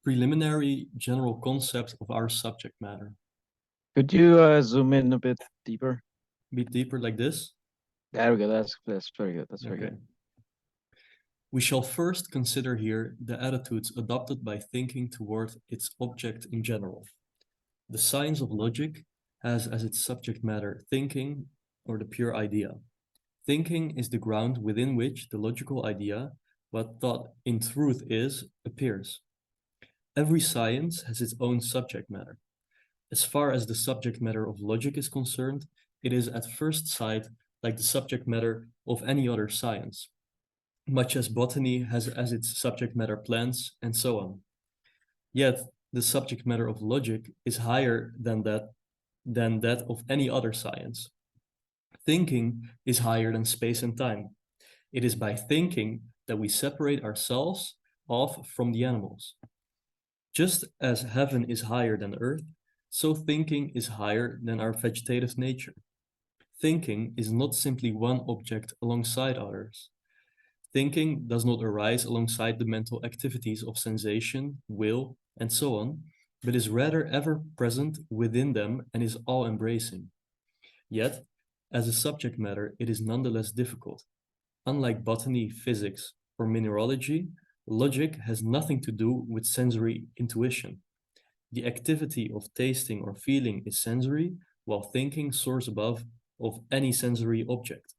preliminary general concept of our subject matter. Could you zoom in a bit deeper? Be deeper like this? There we go. That's very good. That's very Okay. good. We shall first consider here the attitudes adopted by thinking toward its object in general. The science of logic has as its subject matter thinking or the pure idea. Thinking is the ground within which the logical idea, what thought in truth is, appears. Every science has its own subject matter. As far as the subject matter of logic is concerned, it is at first sight like the subject matter of any other science, much as botany has as its subject matter plants and so on. Yet, the subject matter of logic is higher than that of any other science. Thinking is higher than space and time. It is by thinking that we separate ourselves off from the animals. Just as heaven is higher than earth, so thinking is higher than our vegetative nature. Thinking is not simply one object alongside others. Thinking does not arise alongside the mental activities of sensation, will, and so on, but is rather ever present within them and is all-embracing. Yet, as a subject matter, it is nonetheless difficult. Unlike botany, physics, or mineralogy, logic has nothing to do with sensory intuition. The activity of tasting or feeling is sensory, while thinking soars above of any sensory object.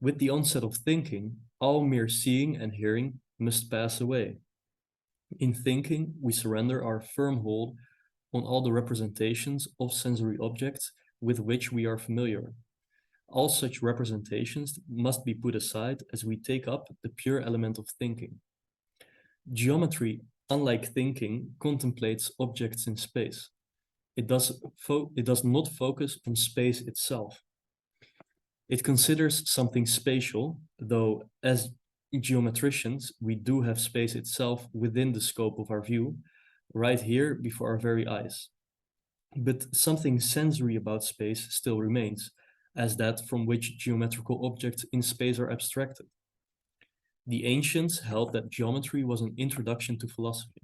With the onset of thinking, all mere seeing and hearing must pass away. In thinking, we surrender our firm hold on all the representations of sensory objects with which we are familiar. All such representations must be put aside as we take up the pure element of thinking. Geometry, unlike thinking, contemplates objects in space. It does not focus on space itself. It considers something spatial, though as geometricians, we do have space itself within the scope of our view, right here before our very eyes. But something sensory about space still remains, as that from which geometrical objects in space are abstracted. The ancients held that geometry was an introduction to philosophy.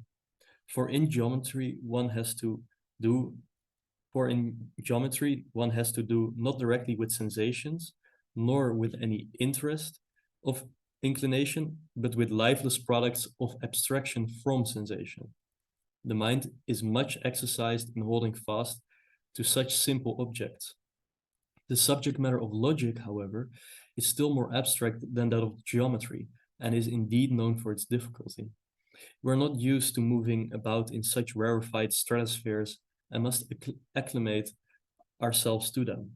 For in geometry, one has to do not directly with sensations, nor with any interest of inclination, but with lifeless products of abstraction from sensation. The mind is much exercised in holding fast to such simple objects. The subject matter of logic, however, is still more abstract than that of geometry, and is indeed known for its difficulty. We are not used to moving about in such rarefied stratospheres and must acclimate ourselves to them.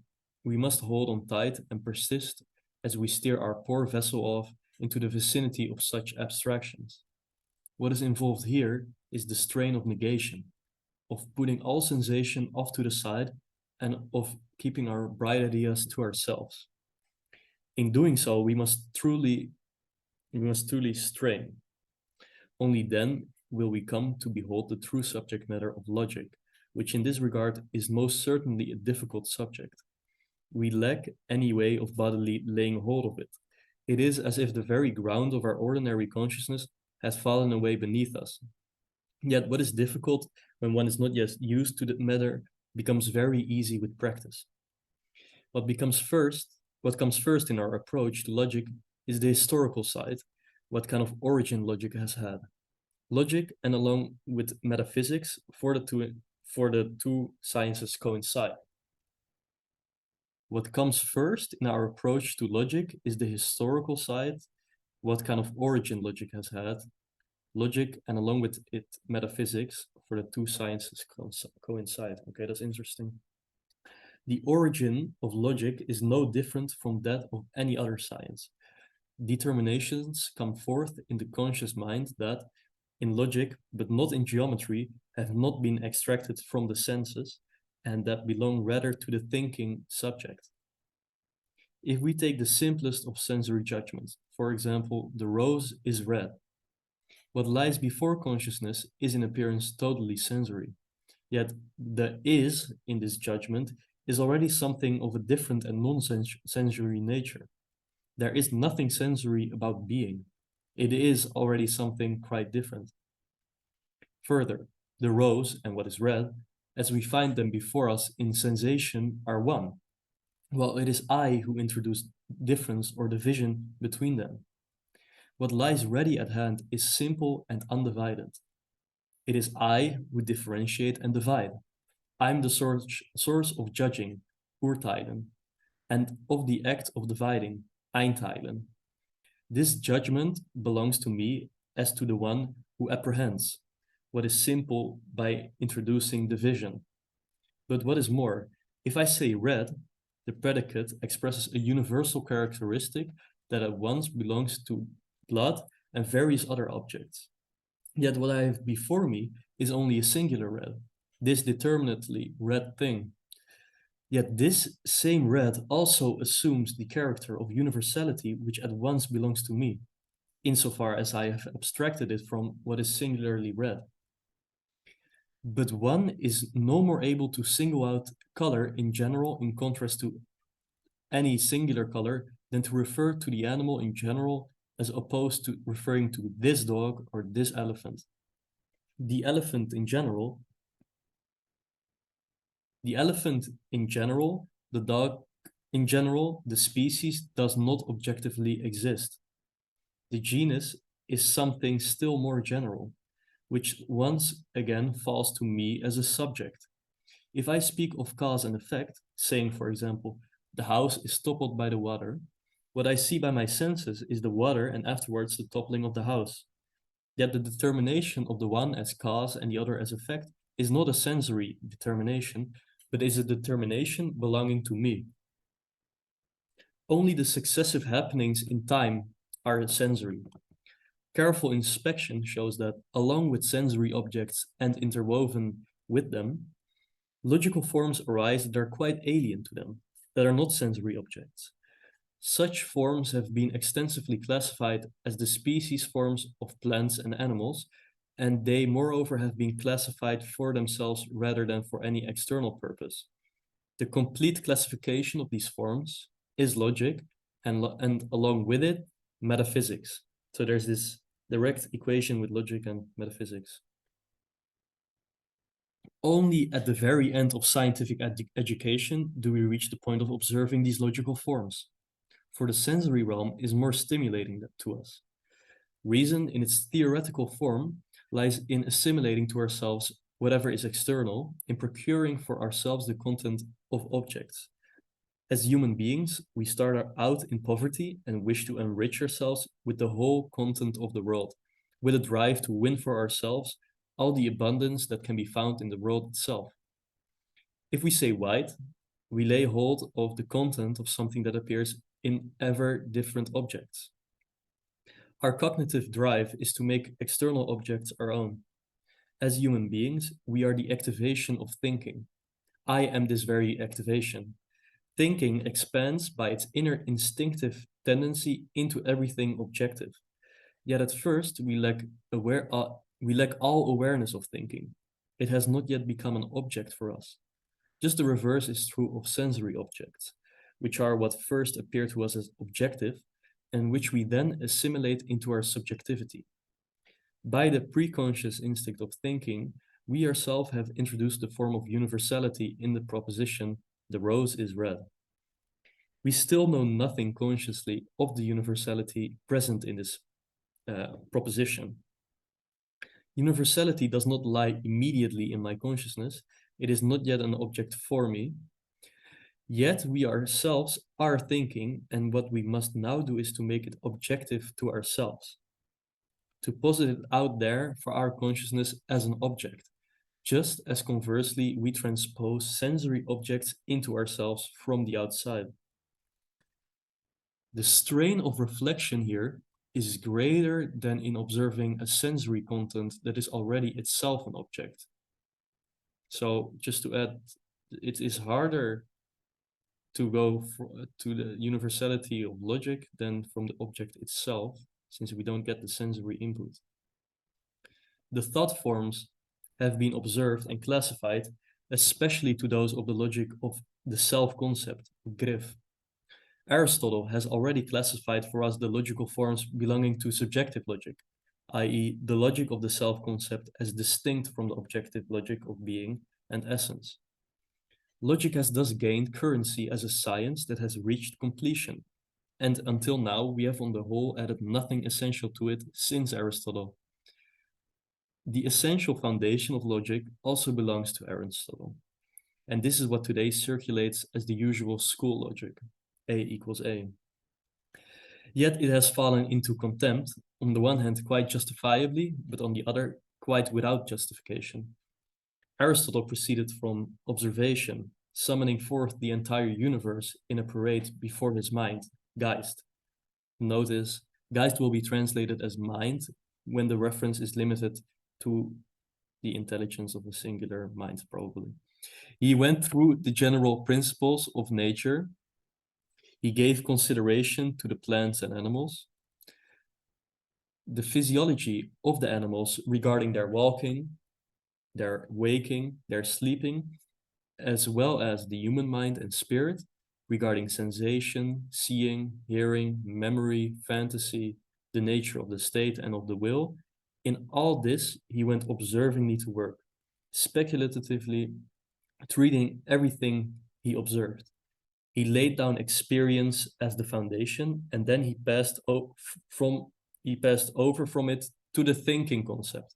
We must hold on tight and persist as we steer our poor vessel off into the vicinity of such abstractions. What is involved here is the strain of negation, of putting all sensation off to the side and of keeping our bright ideas to ourselves. In doing so, we must truly strain. Only then will we come to behold the true subject matter of logic, which in this regard is most certainly a difficult subject. We lack any way of bodily laying hold of it. It is as if the very ground of our ordinary consciousness has fallen away beneath us. Yet what is difficult when one is not yet used to the matter becomes very easy with practice. What comes first in our approach to logic is the historical side, what kind of origin logic has had. Logic, and along with metaphysics, for the two sciences coincide. What comes first in our approach to logic is the historical side, what kind of origin logic has had. Logic, and along with it, metaphysics, for the two sciences coincide. Okay, that's interesting. The origin of logic is no different from that of any other science. Determinations come forth in the conscious mind that, in logic, but not in geometry, have not been extracted from the senses, and that belong rather to the thinking subject. If we take the simplest of sensory judgments, for example, the rose is red, what lies before consciousness is in appearance totally sensory. Yet the is in this judgment is already something of a different and non-sensory nature. There is nothing sensory about being. It is already something quite different. Further, the rose and what is red, as we find them before us in sensation, are one, while it is I who introduce difference or division between them. What lies ready at hand is simple and undivided. It is I who differentiate and divide. I'm the source of judging, urteilen, and of the act of dividing, einteilen. This judgment belongs to me as to the one who apprehends what is simple by introducing division. But what is more, if I say red, the predicate expresses a universal characteristic that at once belongs to blood and various other objects. Yet what I have before me is only a singular red, this determinately red thing. Yet this same red also assumes the character of universality which at once belongs to me, insofar as I have abstracted it from what is singularly red. But one is no more able to single out color in general in contrast to any singular color than to refer to the animal in general as opposed to referring to this dog or this elephant. The elephant in general, the dog in general, the species does not objectively exist. The genus is something still more general, which once again falls to me as a subject. If I speak of cause and effect, saying, for example, the house is toppled by the water, what I see by my senses is the water and afterwards the toppling of the house. Yet the determination of the one as cause and the other as effect is not a sensory determination, but is a determination belonging to me. Only the successive happenings in time are sensory. Careful inspection shows that, along with sensory objects and interwoven with them, logical forms arise that are quite alien to them, that are not sensory objects. Such forms have been extensively classified as the species forms of plants and animals, and they moreover have been classified for themselves rather than for any external purpose. The complete classification of these forms is logic, and along with it, metaphysics. So there's this direct equation with logic and metaphysics. Only at the very end of scientific education do we reach the point of observing these logical forms. For the sensory realm is more stimulating to us. Reason, in its theoretical form, lies in assimilating to ourselves whatever is external, in procuring for ourselves the content of objects. As human beings, we start out in poverty and wish to enrich ourselves with the whole content of the world, with a drive to win for ourselves all the abundance that can be found in the world itself. If we say white, we lay hold of the content of something that appears in ever different objects. Our cognitive drive is to make external objects our own. As human beings, we are the activation of thinking. I am this very activation. Thinking expands by its inner instinctive tendency into everything objective. Yet at first, we lack all awareness of thinking. It has not yet become an object for us. Just the reverse is true of sensory objects, which are what first appear to us as objective and which we then assimilate into our subjectivity. By the preconscious instinct of thinking, we ourselves have introduced the form of universality in the proposition, the rose is red. We still know nothing consciously of the universality present in this proposition. Universality does not lie immediately in my consciousness. It is not yet an object for me. Yet we ourselves are thinking, and what we must now do is to make it objective to ourselves, to posit it out there for our consciousness as an object, just as conversely we transpose sensory objects into ourselves from the outside. The strain of reflection here is greater than in observing a sensory content that is already itself an object. So just to add, it is harder to go to the universality of logic than from the object itself, since we don't get the sensory input. The thought forms have been observed and classified, especially to those of the logic of the self-concept, grif. Aristotle has already classified for us the logical forms belonging to subjective logic, i.e., the logic of the self-concept as distinct from the objective logic of being and essence. Logic has thus gained currency as a science that has reached completion, and until now we have on the whole added nothing essential to it since Aristotle. The essential foundation of logic also belongs to Aristotle, and this is what today circulates as the usual school logic, A equals A. Yet it has fallen into contempt, on the one hand quite justifiably, but on the other quite without justification. Aristotle proceeded from observation, summoning forth the entire universe in a parade before his mind, Geist. Notice, Geist will be translated as mind when the reference is limited to the intelligence of a singular mind, probably. He went through the general principles of nature. He gave consideration to the plants and animals, the physiology of the animals regarding their walking, their waking, their sleeping, as well as the human mind and spirit regarding sensation, seeing, hearing, memory, fantasy, the nature of the state and of the will. In all this, he went observingly to work, speculatively treating everything he observed. He laid down experience as the foundation, and then he passed over from it to the thinking concept.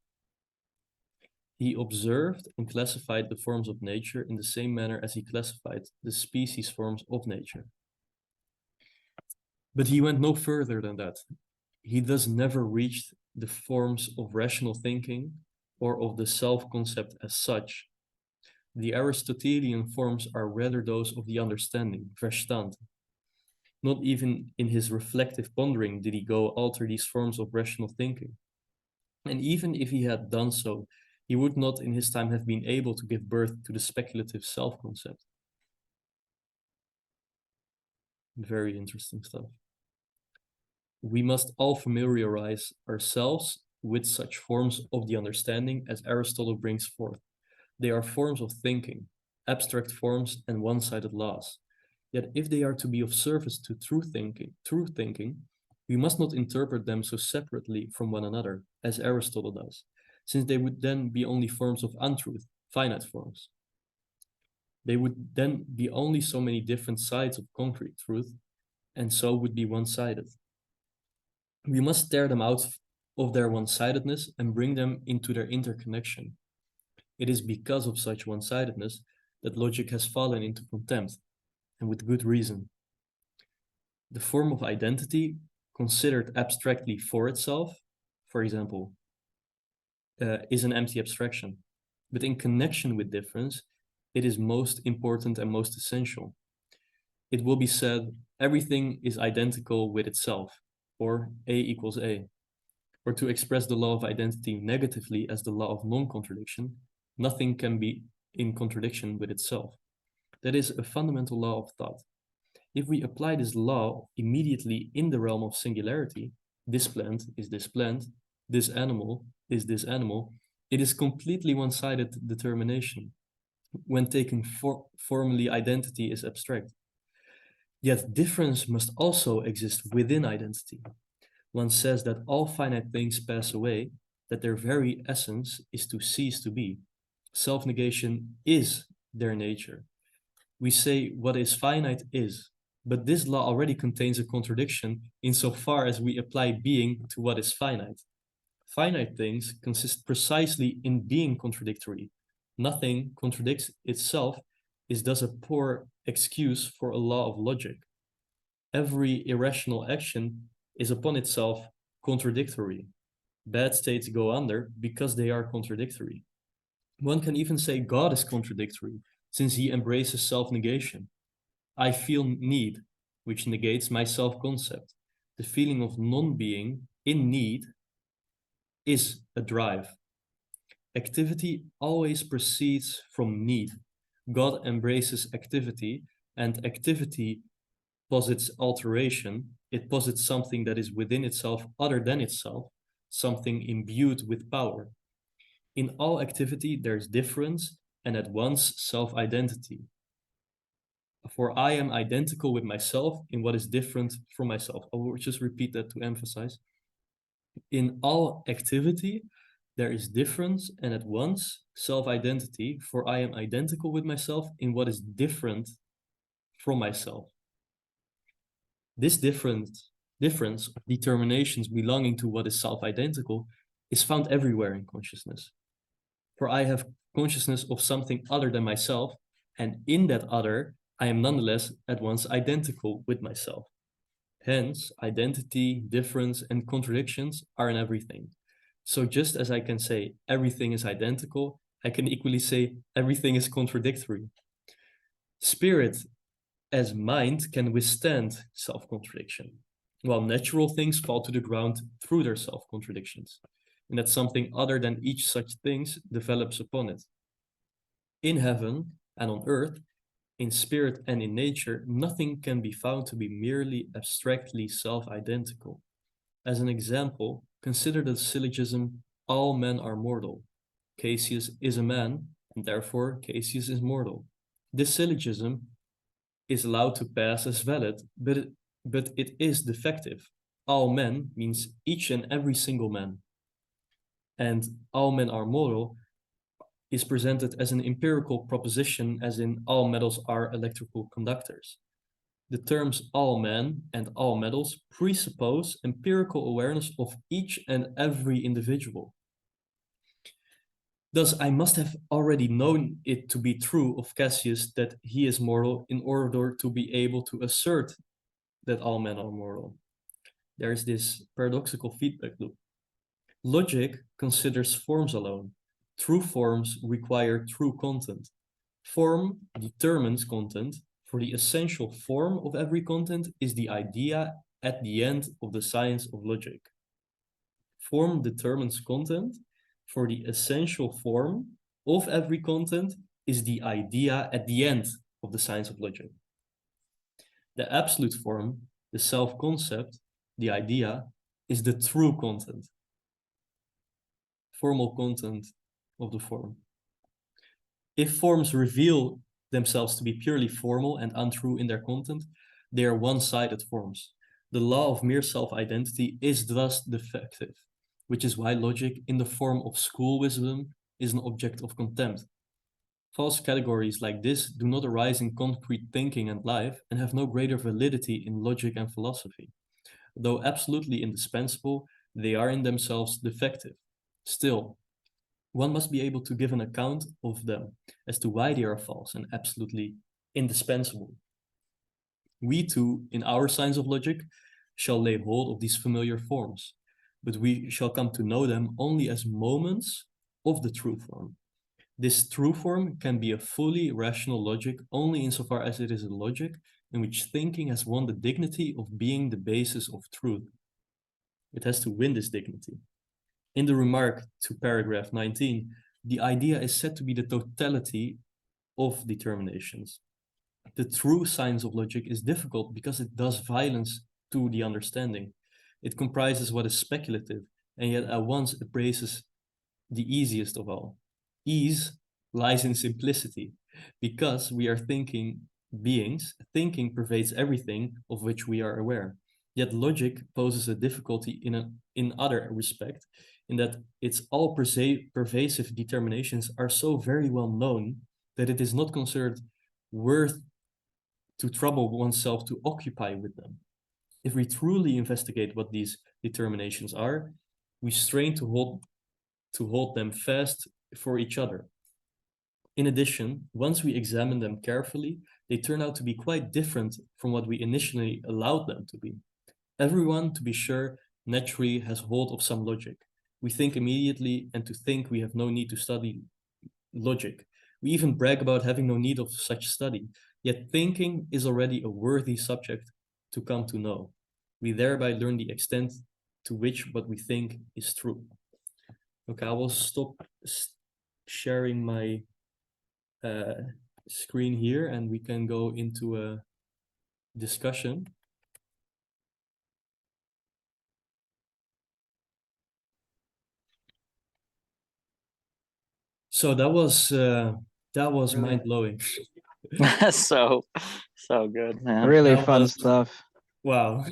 He observed and classified the forms of nature in the same manner as he classified the species forms of nature. But he went no further than that. He thus never reached the forms of rational thinking or of the self-concept as such. The Aristotelian forms are rather those of the understanding, Verstand. Not even in his reflective pondering did he go alter these forms of rational thinking. And even if he had done so, he would not in his time have been able to give birth to the speculative self-concept. Very interesting stuff. We must all familiarize ourselves with such forms of the understanding as Aristotle brings forth. They are forms of thinking, abstract forms and one-sided laws. Yet if they are to be of service to true thinking, we must not interpret them so separately from one another, as Aristotle does, since they would then be only forms of untruth, finite forms. They would then be only so many different sides of concrete truth, and so would be one-sided. We must tear them out of their one-sidedness and bring them into their interconnection. It is because of such one-sidedness that logic has fallen into contempt, and with good reason. The form of identity, considered abstractly for itself, for example, is an empty abstraction, but in connection with difference, it is most important and most essential. It will be said, everything is identical with itself, or A equals A. Or to express the law of identity negatively as the law of non-contradiction, nothing can be in contradiction with itself. That is a fundamental law of thought. If we apply this law immediately in the realm of singularity, this plant is this plant, this animal is this animal, it is completely one-sided determination. When taken formally, identity is abstract. Yet difference must also exist within identity. One says that all finite things pass away, that their very essence is to cease to be. Self-negation is their nature. We say what is finite is, but this law already contains a contradiction insofar as we apply being to what is finite. Finite things consist precisely in being contradictory. Nothing contradicts itself is thus a poor excuse for a law of logic. Every irrational action is upon itself contradictory. Bad states go under because they are contradictory. One can even say God is contradictory, since he embraces self-negation. I feel need, which negates my self-concept. The feeling of non-being in need is a drive. Activity always proceeds from need. God embraces activity, and activity posits alteration. It posits something that is within itself other than itself, something imbued with power. In all activity, there's difference and at once self-identity. For I am identical with myself in what is different from myself. I will just repeat that to emphasize. In all activity, there is difference and at once self-identity, for I am identical with myself in what is different from myself. This difference of determinations belonging to what is self-identical is found everywhere in consciousness. For I have consciousness of something other than myself, and in that other, I am nonetheless at once identical with myself. Hence, identity, difference, and contradictions are in everything. So just as I can say everything is identical, I can equally say everything is contradictory. Spirit as mind can withstand self-contradiction, while natural things fall to the ground through their self-contradictions, and that something other than each such things develops upon it. In heaven and on earth, in spirit and in nature, nothing can be found to be merely abstractly self-identical. As an example, consider the syllogism, all men are mortal. Cassius is a man, and therefore Cassius is mortal. This syllogism is allowed to pass as valid, but it is defective. All men means each and every single man. And all men are mortal is presented as an empirical proposition, as in all metals are electrical conductors. The terms all men and all metals presuppose empirical awareness of each and every individual. Thus, I must have already known it to be true of Cassius that he is mortal in order to be able to assert that all men are mortal. There is this paradoxical feedback loop. Logic considers forms alone. True forms require true content. Form determines content, for the essential form of every content is the idea at the end of the science of logic. Form determines content, for the essential form of every content is the idea at the end of the science of logic. The absolute form, the self-concept, the idea, is the true content, formal content of the form. If forms reveal themselves to be purely formal and untrue in their content, they are one-sided forms. The law of mere self-identity is thus defective, which is why logic in the form of school wisdom is an object of contempt. False categories like this do not arise in concrete thinking and life and have no greater validity in logic and philosophy. Though absolutely indispensable, they are in themselves defective. Still, one must be able to give an account of them as to why they are false and absolutely indispensable. We too, in our science of logic, shall lay hold of these familiar forms, but we shall come to know them only as moments of the true form. This true form can be a fully rational logic only insofar as it is a logic in which thinking has won the dignity of being the basis of truth. It has to win this dignity. In the remark to paragraph 19, the idea is said to be the totality of determinations. The true science of logic is difficult because it does violence to the understanding. It comprises what is speculative, and yet at once embraces the easiest of all. Ease lies in simplicity. Because we are thinking beings, thinking pervades everything of which we are aware. Yet logic poses a difficulty in other respect, in that its all pervasive determinations are so very well known that it is not considered worth to trouble oneself to occupy with them. If we truly investigate what these determinations are, we strain to hold them fast for each other. In addition, once we examine them carefully, they turn out to be quite different from what we initially allowed them to be. Everyone, to be sure, naturally has hold of some logic. We think immediately, and to think we have no need to study logic. We even brag about having no need of such study, yet thinking is already a worthy subject to come to know. We thereby learn the extent to which what we think is true. Okay, I will stop sharing my screen here and we can go into a discussion. So that was really mind-blowing. so good, man. Really That fun was- stuff. Wow.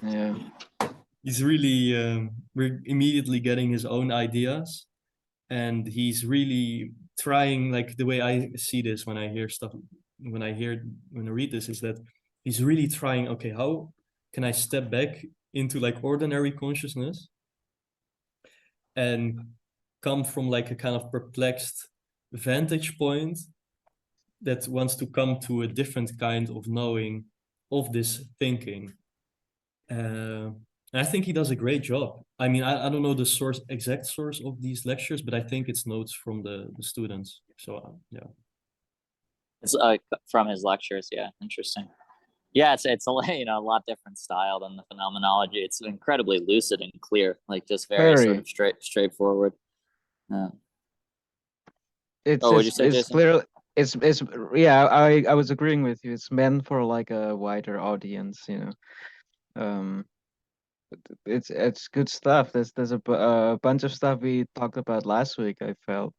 Yeah. he's really we're immediately getting his own ideas, and he's really trying, like the way I see this when I hear stuff, when I read this, is that he's really trying, okay, how can I step back into like ordinary consciousness and come from like a kind of perplexed vantage point that wants to come to a different kind of knowing of this thinking. And I think he does a great job. I mean, I don't know the exact source of these lectures, but I think it's notes from the students. So yeah. It's from his lectures. Yeah, interesting. Yeah, it's a a lot different style than the phenomenology. It's incredibly lucid and clear, like just very sort Very. of straightforward. It's Oh, what'd you it's say, it's Jason? clear. It's yeah. I was agreeing with you. It's meant for like a wider audience. It's good stuff. There's a bunch of stuff we talked about last week, I felt.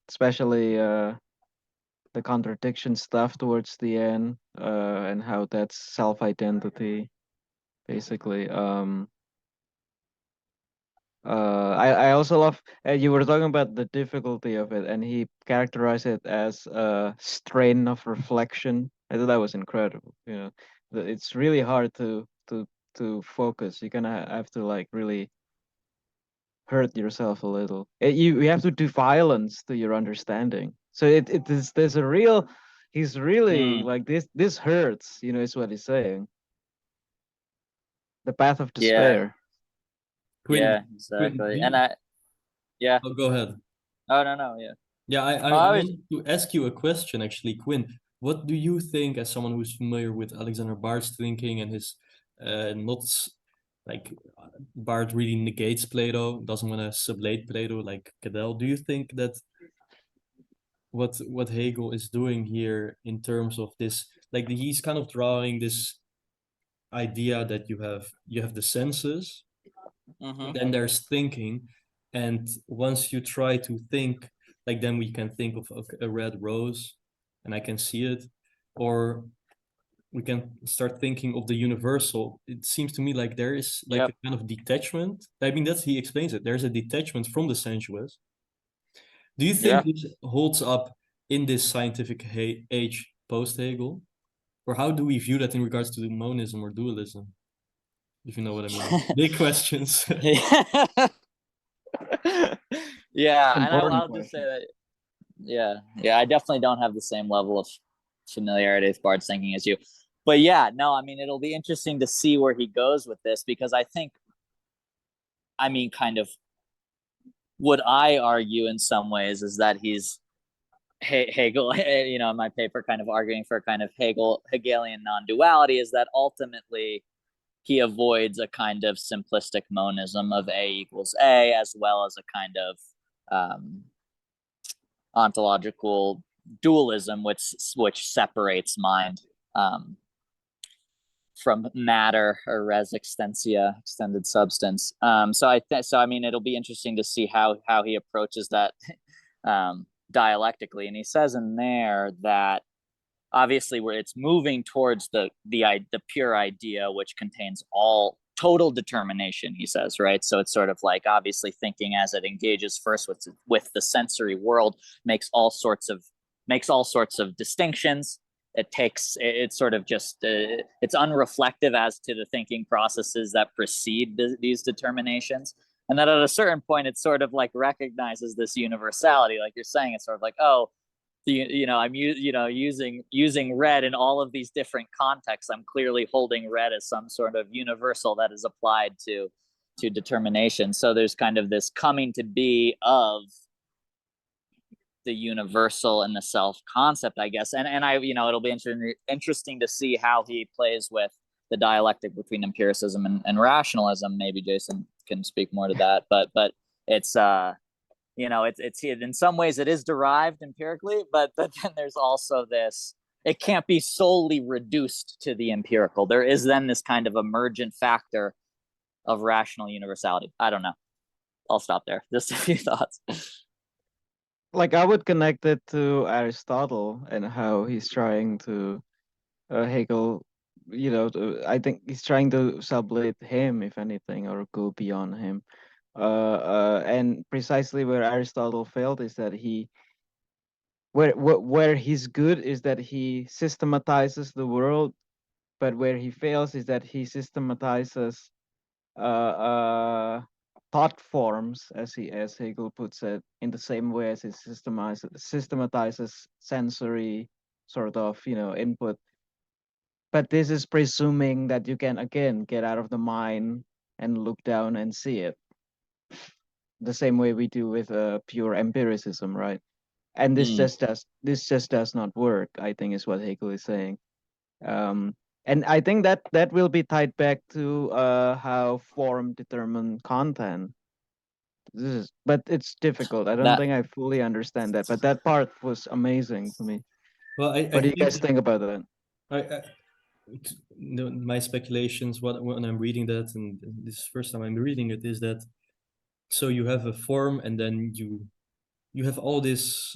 Especially the contradiction stuff towards the end, and how that's self-identity, basically. I also love, you were talking about the difficulty of it, and he characterized it as a strain of reflection. I thought that was incredible. It's really hard to focus. You're gonna have to like really hurt yourself a little. You have to do violence to your understanding. So it is there's a real. He's really like this hurts. Is what he's saying. The path of Yeah, despair. Quinn, Quinn, exactly. And yeah. oh, go ahead. Oh, no, yeah. Yeah, Oh, I I was wanted to ask you a question actually, Quinn. What do you think, as someone who's familiar with Alexander Barthes' thinking and his not like Barthes really negates Plato, doesn't want to sublate Plato like Cadell. Do you think that what Hegel is doing here in terms of this, like he's kind of drawing this idea that you have the senses, then there's thinking, and once you try to think, like then we can think of a red rose and I can see it, or we can start thinking of the universal. It seems to me like there is like Yep. a kind of detachment. I mean, that's, he explains it, there's a detachment from the sensuous. Do you think Yeah. this holds up in this scientific age post Hegel, or how do we view that in regards to monism or dualism, if you know what I mean? Big questions. Yeah, and Important I'll just say question. that yeah, I definitely don't have the same level of familiarity with Bard's thinking as you. But yeah, no, I mean it'll be interesting to see where he goes with this, because I mean kind of what I argue in some ways is that he's Hegel, in my paper, kind of arguing for kind of Hegelian non-duality, is that ultimately he avoids a kind of simplistic monism of A equals A, as well as a kind of ontological dualism, which separates mind from matter, or res extensia, extended substance. So I mean, it'll be interesting to see how he approaches that dialectically. And he says in there that obviously where it's moving towards the pure idea, which contains all total determination, he says, right? So it's sort of like, obviously thinking as it engages first with the sensory world makes all sorts of distinctions. It's sort of just it's unreflective as to the thinking processes that precede these determinations, and that at a certain point it sort of like recognizes this universality, like you're saying. It's sort of like, oh, I'm using red in all of these different contexts. I'm clearly holding red as some sort of universal that is applied to determination. So there's kind of this coming to be of the universal and the self concept, I guess. And it'll be interesting to see how he plays with the dialectic between empiricism and rationalism. Maybe Jason can speak more to that, but it's it's in some ways it is derived empirically, but then there's also this, it can't be solely reduced to the empirical. There is then this kind of emergent factor of rational universality. I don't know. I'll stop there. Just a few thoughts. Like I would connect it to Aristotle and how he's trying to Hegel I think he's trying to sublate him, if anything, or go beyond him. And precisely where Aristotle failed is that where he's good is that he systematizes the world, but where he fails is that he systematizes thought forms, as Hegel puts it, in the same way as he systematizes sensory sort of input. But this is presuming that you can again get out of the mind and look down and see it, the same way we do with pure empiricism, right? And this just does not work, I think, is what Hegel is saying. And I think that will be tied back to how form determine content. But it's difficult. I don't That think I fully understand that, but that part was amazing to me. Well, I What do you think guys think about that? my speculations, when I'm reading that, and this is the first time I'm reading it, is that so you have a form, and then you have all this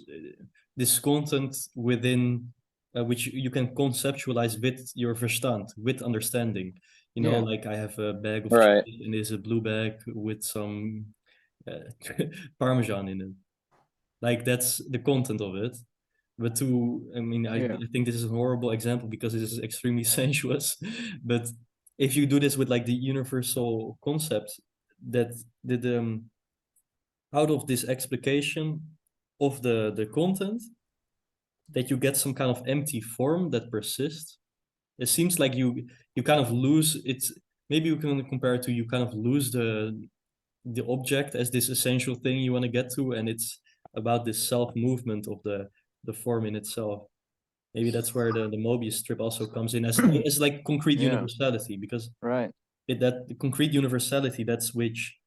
content within which you can conceptualize with your verstand, with understanding. Yeah. Like I have a bag of Right. cheese, and there's a blue bag with some Parmesan in it. Like that's the content of it. But Yeah. I think this is a horrible example because this is extremely sensuous. But if you do this with like the universal concept, that the out of this explication of the content, that you get some kind of empty form that persists. It seems like you kind of lose it's maybe you can compare it to you kind of lose the object as this essential thing you want to get to, and it's about this self movement of the form in itself. Maybe that's where the Mobius strip also comes in as like concrete Yeah. universality, because Right. that the concrete universality, that's which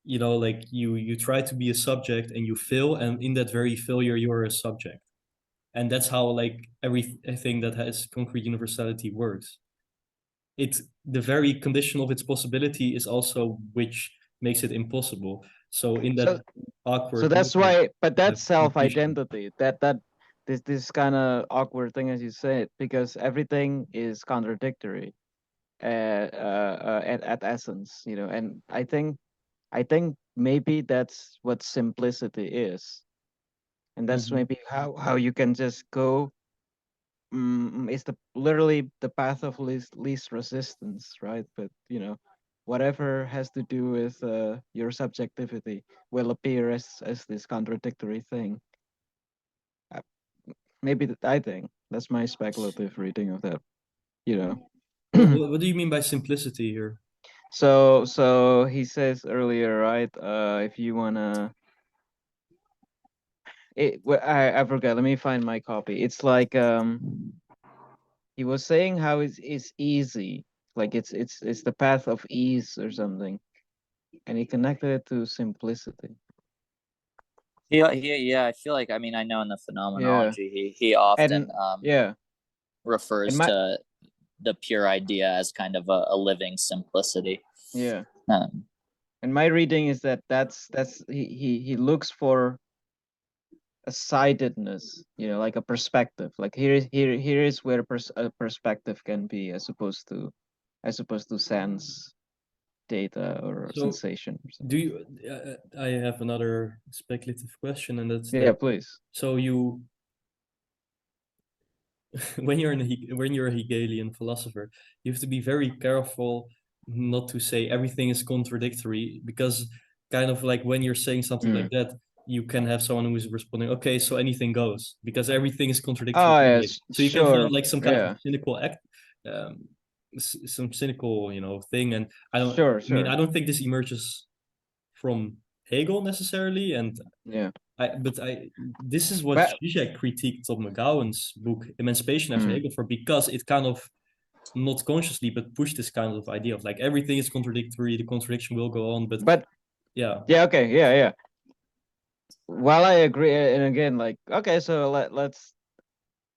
like you try to be a subject and you fail, and in that very failure you're a subject. And that's how like everything that has concrete universality works. It's the very condition of its possibility is also which makes it impossible. So in that So awkward that's moment why, but of that's confusion. self-identity. That this kind of awkward thing, as you said, because everything is contradictory at essence, and I think maybe that's what simplicity is, and that's Mhm. maybe how you can just go. It's literally the path of least resistance, right? But whatever has to do with your subjectivity will appear as this contradictory thing. Uh, Maybe I think that's my speculative reading of that. You know. What do you mean by simplicity here? So he says earlier, right? If you wanna, I forgot. Let me find my copy. It's like he was saying how it's easy, like it's the path of ease or something, and he connected it to simplicity. yeah, I feel like, I mean, I know in the Yeah, phenomenology he often and yeah, and refers my to the pure idea as kind of a living simplicity. yeah, Um, and my reading is that's he looks for a sidedness, like a perspective. Like here is where a perspective can be, as opposed to sense data or So sensation or do something. you I have another speculative question, and that's Yeah, that. please. So you when you're a Hegelian philosopher, you have to be very careful not to say everything is contradictory, because kind of like when you're saying something like Mm. that, you can have someone who is responding, okay, so anything goes, because everything is contradictory Oh anyway. yes, So you can feel sure. like some kind of Yeah, cynical act, um, some cynical, thing. And sure, I sure. don't think this emerges from Hegel necessarily, and Yeah, this is what but Zizek critiqued Tom McGowan's book Emancipation after mm. Hegel for, because it kind of not consciously but pushed this kind of idea of like everything is contradictory, the contradiction will go on. But but yeah, yeah, okay, yeah, yeah. While I agree, and again, like, okay, so let's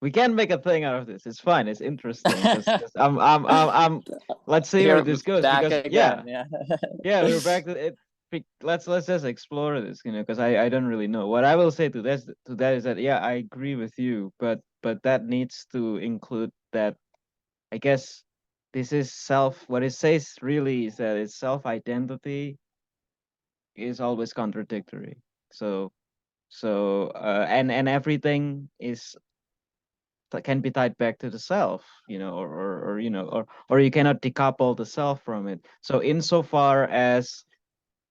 we can make a thing out of this. It's fine. It's interesting because let's see where Here, this goes. back Because again. Yeah. yeah, we're back to it. Let's just explore this, because I don't really know. What I will say to that is that yeah, I agree with you, but that needs to include that I guess this is what it says really is that its self-identity is always contradictory. And everything can be tied back to the self, or you cannot decouple the self from it. So insofar as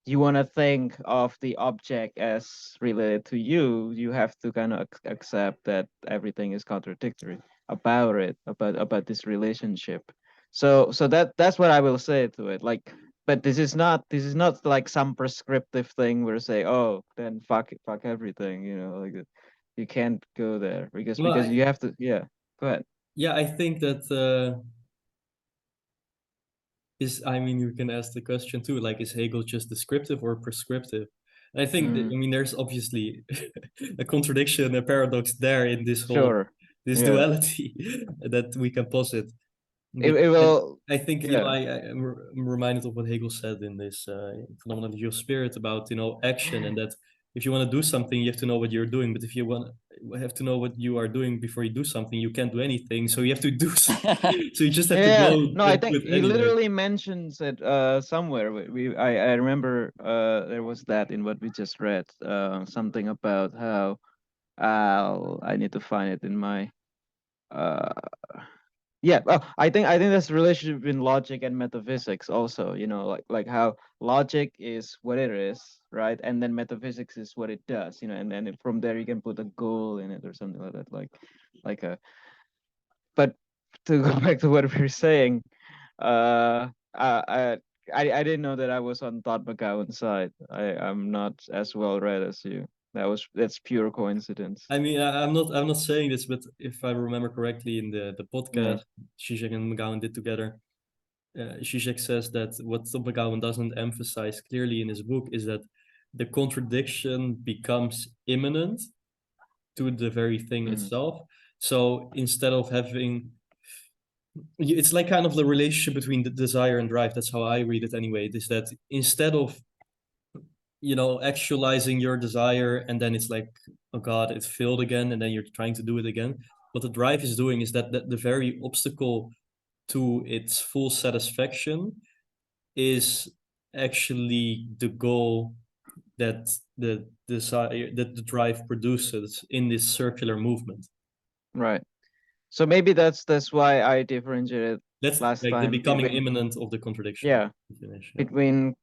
you want to think of the object as related to you, you have to kind of accept that everything is contradictory about this relationship. So that's what I will say to it. Like, but this is not like some prescriptive thing where say, oh, then fuck everything, like you can't go there because Well, you have to. Yeah, go ahead. yeah, I think that I mean, you can ask the question too, like, is Hegel just descriptive or prescriptive? And I think that, I mean, there's obviously a contradiction, a paradox there in this whole Sure. this Yeah. duality that we can posit. It will. I think, Yeah. I'm reminded of what Hegel said in this Phenomenology of Spirit about, action, and that if you want to do something, you have to know what you're doing. But if you have to know what you are doing before you do something, you can't do anything. So you have to do. So you just have to Yeah, go no, I and do think it he anyway. literally mentions it somewhere. I remember there was that in what we just read, something about how I need to find it in my uh yeah. Oh, I think there's a relationship between logic and metaphysics also, like how logic is what it is, right? And then metaphysics is what it does, and then from there you can put a goal in it or something like that, like a but to go back to what we were saying, uh, I, I didn't know that I was on Todd McGowan's side. I'm not as well read as you. That's pure coincidence. I mean, I'm not saying this, but if I remember correctly, in the podcast Zizek and McGowan did together, Zizek says that what McGowan doesn't emphasize clearly in his book is that the contradiction becomes imminent to the very thing itself. So instead of having, it's like kind of the relationship between the desire and drive. That's how I read it anyway. Is that instead of actualizing your desire, and then it's like, oh God, it failed again, and then you're trying to do it again. What the drive is doing is that the very obstacle to its full satisfaction is actually the goal that the desire, that the drive produces in this circular movement. Right. So maybe that's why I differentiated That's last like the time becoming between imminent of the contradiction. yeah Definition. between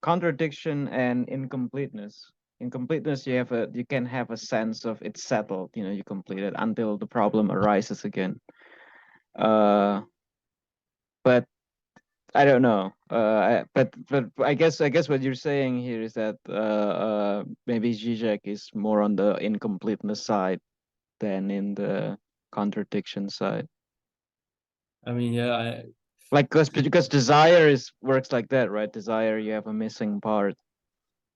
contradiction and incompleteness. Incompleteness, you can have a sense of it's settled. You complete it until the problem arises again. But I don't know. But I guess what you're saying here is that maybe Zizek is more on the incompleteness side than in the contradiction side. I mean, yeah, Like because desire works like that, right? Desire, you have a missing part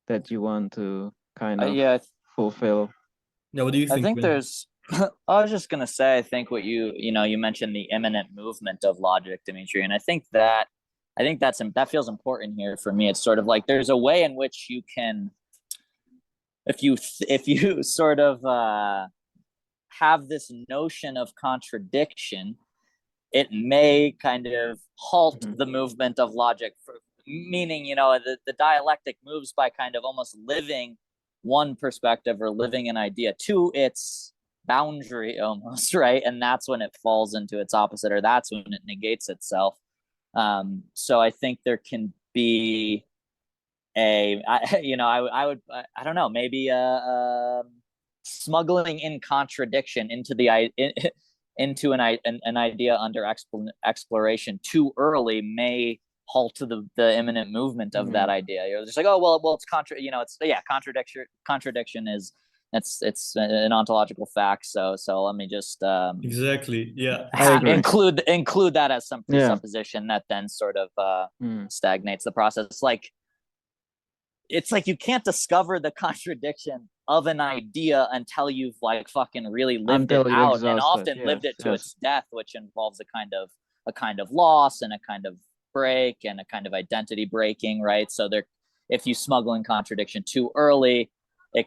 that you want to kind of Yeah, fulfill. yeah. What do you I think, think Quinn? there's. I was just gonna say, I think what you mentioned the imminent movement of logic, Dimitri, and I think that feels important here for me. It's sort of like there's a way in which you can, if you sort of have this notion of contradiction, it may kind of halt the movement of logic. Meaning, the dialectic moves by kind of almost living one perspective or living an idea to its boundary almost, right? And that's when it falls into its opposite, or that's when it negates itself. So I think there can be I don't know, maybe smuggling in contradiction into an idea under exploration too early may halt to the imminent movement of that idea. You're just like, oh well, it's contradiction is it's an ontological fact. So let me just Exactly. Yeah. include that as some presupposition that then sort of stagnates the process. It's like you can't discover the contradiction of an idea until you've like fucking really lived it out, and often lived it to its death, which involves a kind of loss and a kind of break and a kind of identity breaking, right? So if you smuggle in contradiction too early, I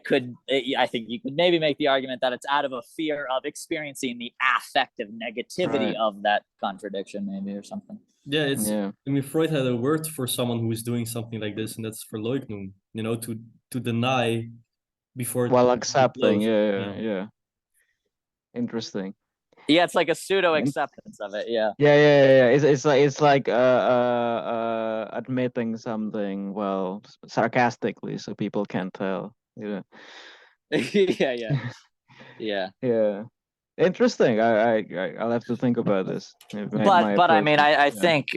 think you could maybe make the argument that it's out of a fear of experiencing the affective negativity of that contradiction, maybe, or something. Yeah, Yeah. I mean, Freud had a word for someone who is doing something like this, and that's Verleugnung, to deny before While it accepting, blows. yeah. Interesting. Yeah, it's like a pseudo acceptance of it. Yeah. Yeah. It's like admitting something, well, sarcastically, so people can't tell. Yeah. Yeah. Yeah. Interesting. I'll have to think about this. But I mean, I think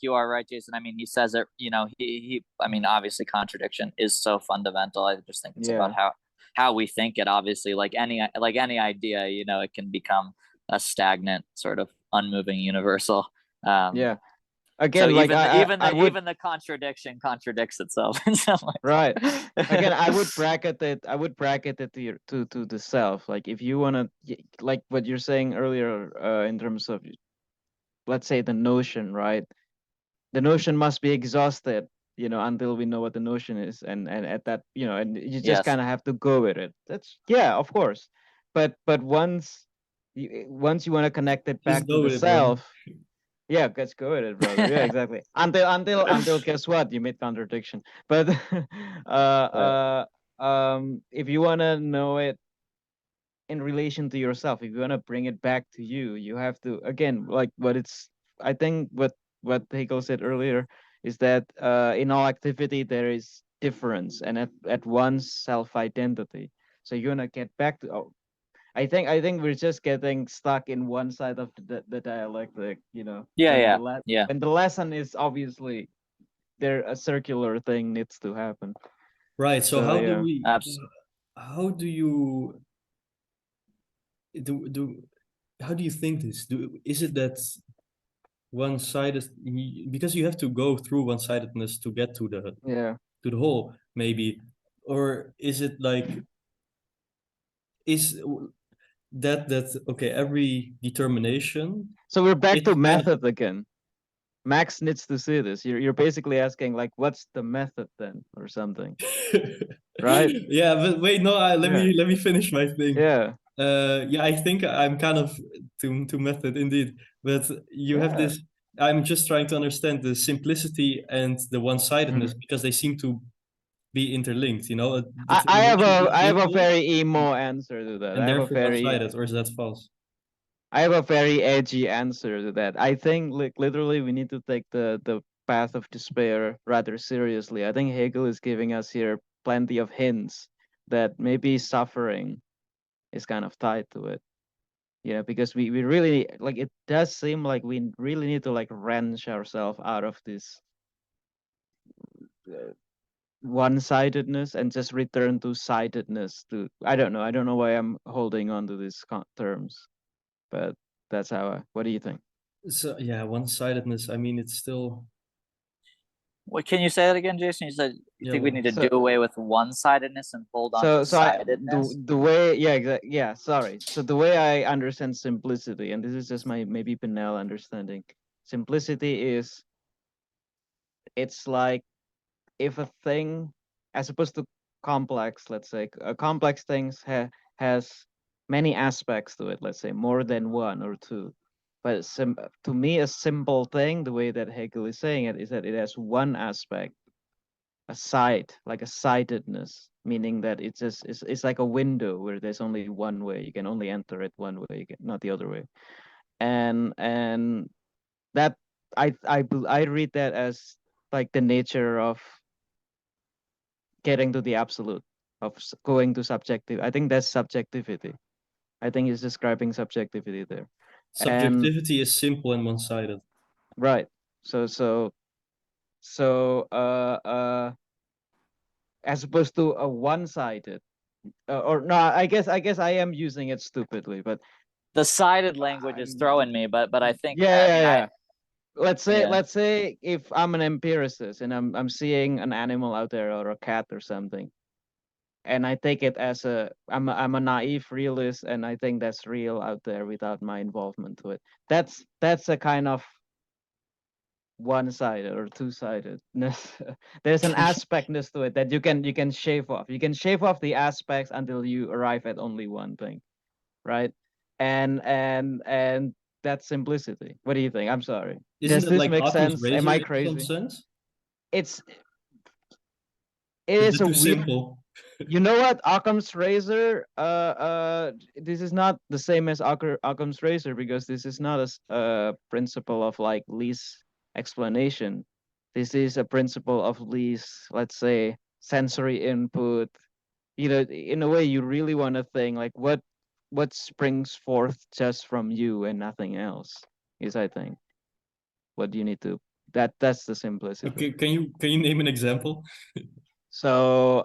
you are right, Jason. I mean, he says it. He I mean, obviously, contradiction is so fundamental. I just think it's about how we think it. Obviously, like any idea, it can become a stagnant, sort of unmoving universal. Yeah. Again, So like even the contradiction contradicts itself in some ways. Right. Again, I would bracket it to the self. Like if you wanna, like what you're saying earlier, in terms of, let's say, the notion, right? The notion must be exhausted, until we know what the notion is, and at that, and you just Yes. kind of have to go with it. That's, yeah, of course. But once you want to connect it back to the self. Yeah, let's go with it, brother. Yeah, exactly. Until guess what? You made contradiction. But if you wanna know it in relation to yourself, if you wanna bring it back to you, you have to, again, like I think what Hegel said earlier is that in all activity there is difference, and at once self-identity. So you wanna get back to, I think we're just getting stuck in one side of the dialectic, Yeah. And the lesson is obviously there a circular thing needs to happen. Right. So how do we? Absolutely. How do you How do you think this? Is it that one-sided, because you have to go through one-sidedness to get to the whole, maybe, or is it like, is that okay? Every determination. So we're back It's to kind of- method again. Max needs to see this. You're basically asking, like, what's the method then, or something, right? Yeah, but wait, no. Let me finish my thing. Yeah. Yeah, I think I'm kind of to method indeed, but you have this. I'm just trying to understand the simplicity and the one-sidedness, because they seem to be interlinked. I have a simple very emo answer to that. and therefore one-sided, or is that false? I have a very edgy answer to that. I think, like, literally we need to take the path of despair rather seriously. I think Hegel is giving us here plenty of hints that maybe suffering is kind of tied to it. Because we really, like, it does seem like we really need to, like, wrench ourselves out of this one-sidedness and just return to sidedness. I don't know why I'm holding on to these terms, but that's how what do you think? So yeah, one-sidedness. I mean, it's still. What, can you say that again, Jason? You said you think we need to do away with one-sidedness and hold on to sidedness? The way, yeah, sorry. So the way I understand simplicity, and this is just my maybe banal understanding, simplicity is, it's like, if a thing, as opposed to complex, let's say, a complex things has many aspects to it, let's say more than one or two. But to me, a simple thing, the way that Hegel is saying it, is that it has one aspect, a side, like a sidedness, meaning that it's like a window where there's only one way. You can only enter it one way, not the other way. And that I read that as, like, the nature of getting to the absolute, of going to subjective. I think that's subjectivity. I think he's describing subjectivity there. Subjectivity is simple and one-sided. Right. So as opposed to a one-sided, or no, I guess I am using it stupidly, but the sided language is throwing me, but I think yeah. Let's say if I'm an empiricist and I'm seeing an animal out there, or a cat or something, and I take it as I'm a naive realist, and I think that's real out there without my involvement to it. That's a kind of one-sided or two-sidedness. There's an aspectness to it that you can shave off. You can shave off the aspects until you arrive at only one thing, right? And that's simplicity. What do you think? I'm sorry. Isn't Does it this like make Occam's sense? Am razor I in some crazy? sense? It Is is it a too weird. simple? You know what? Occam's razor. This is not the same as Occam's razor because this is not a principle of like least explanation. This is a principle of least, let's say, sensory input. You know, in a way, you really want to think like what springs forth just from you and nothing else. Is I think what you need to. That's the simplicity. Okay, can you name an example? So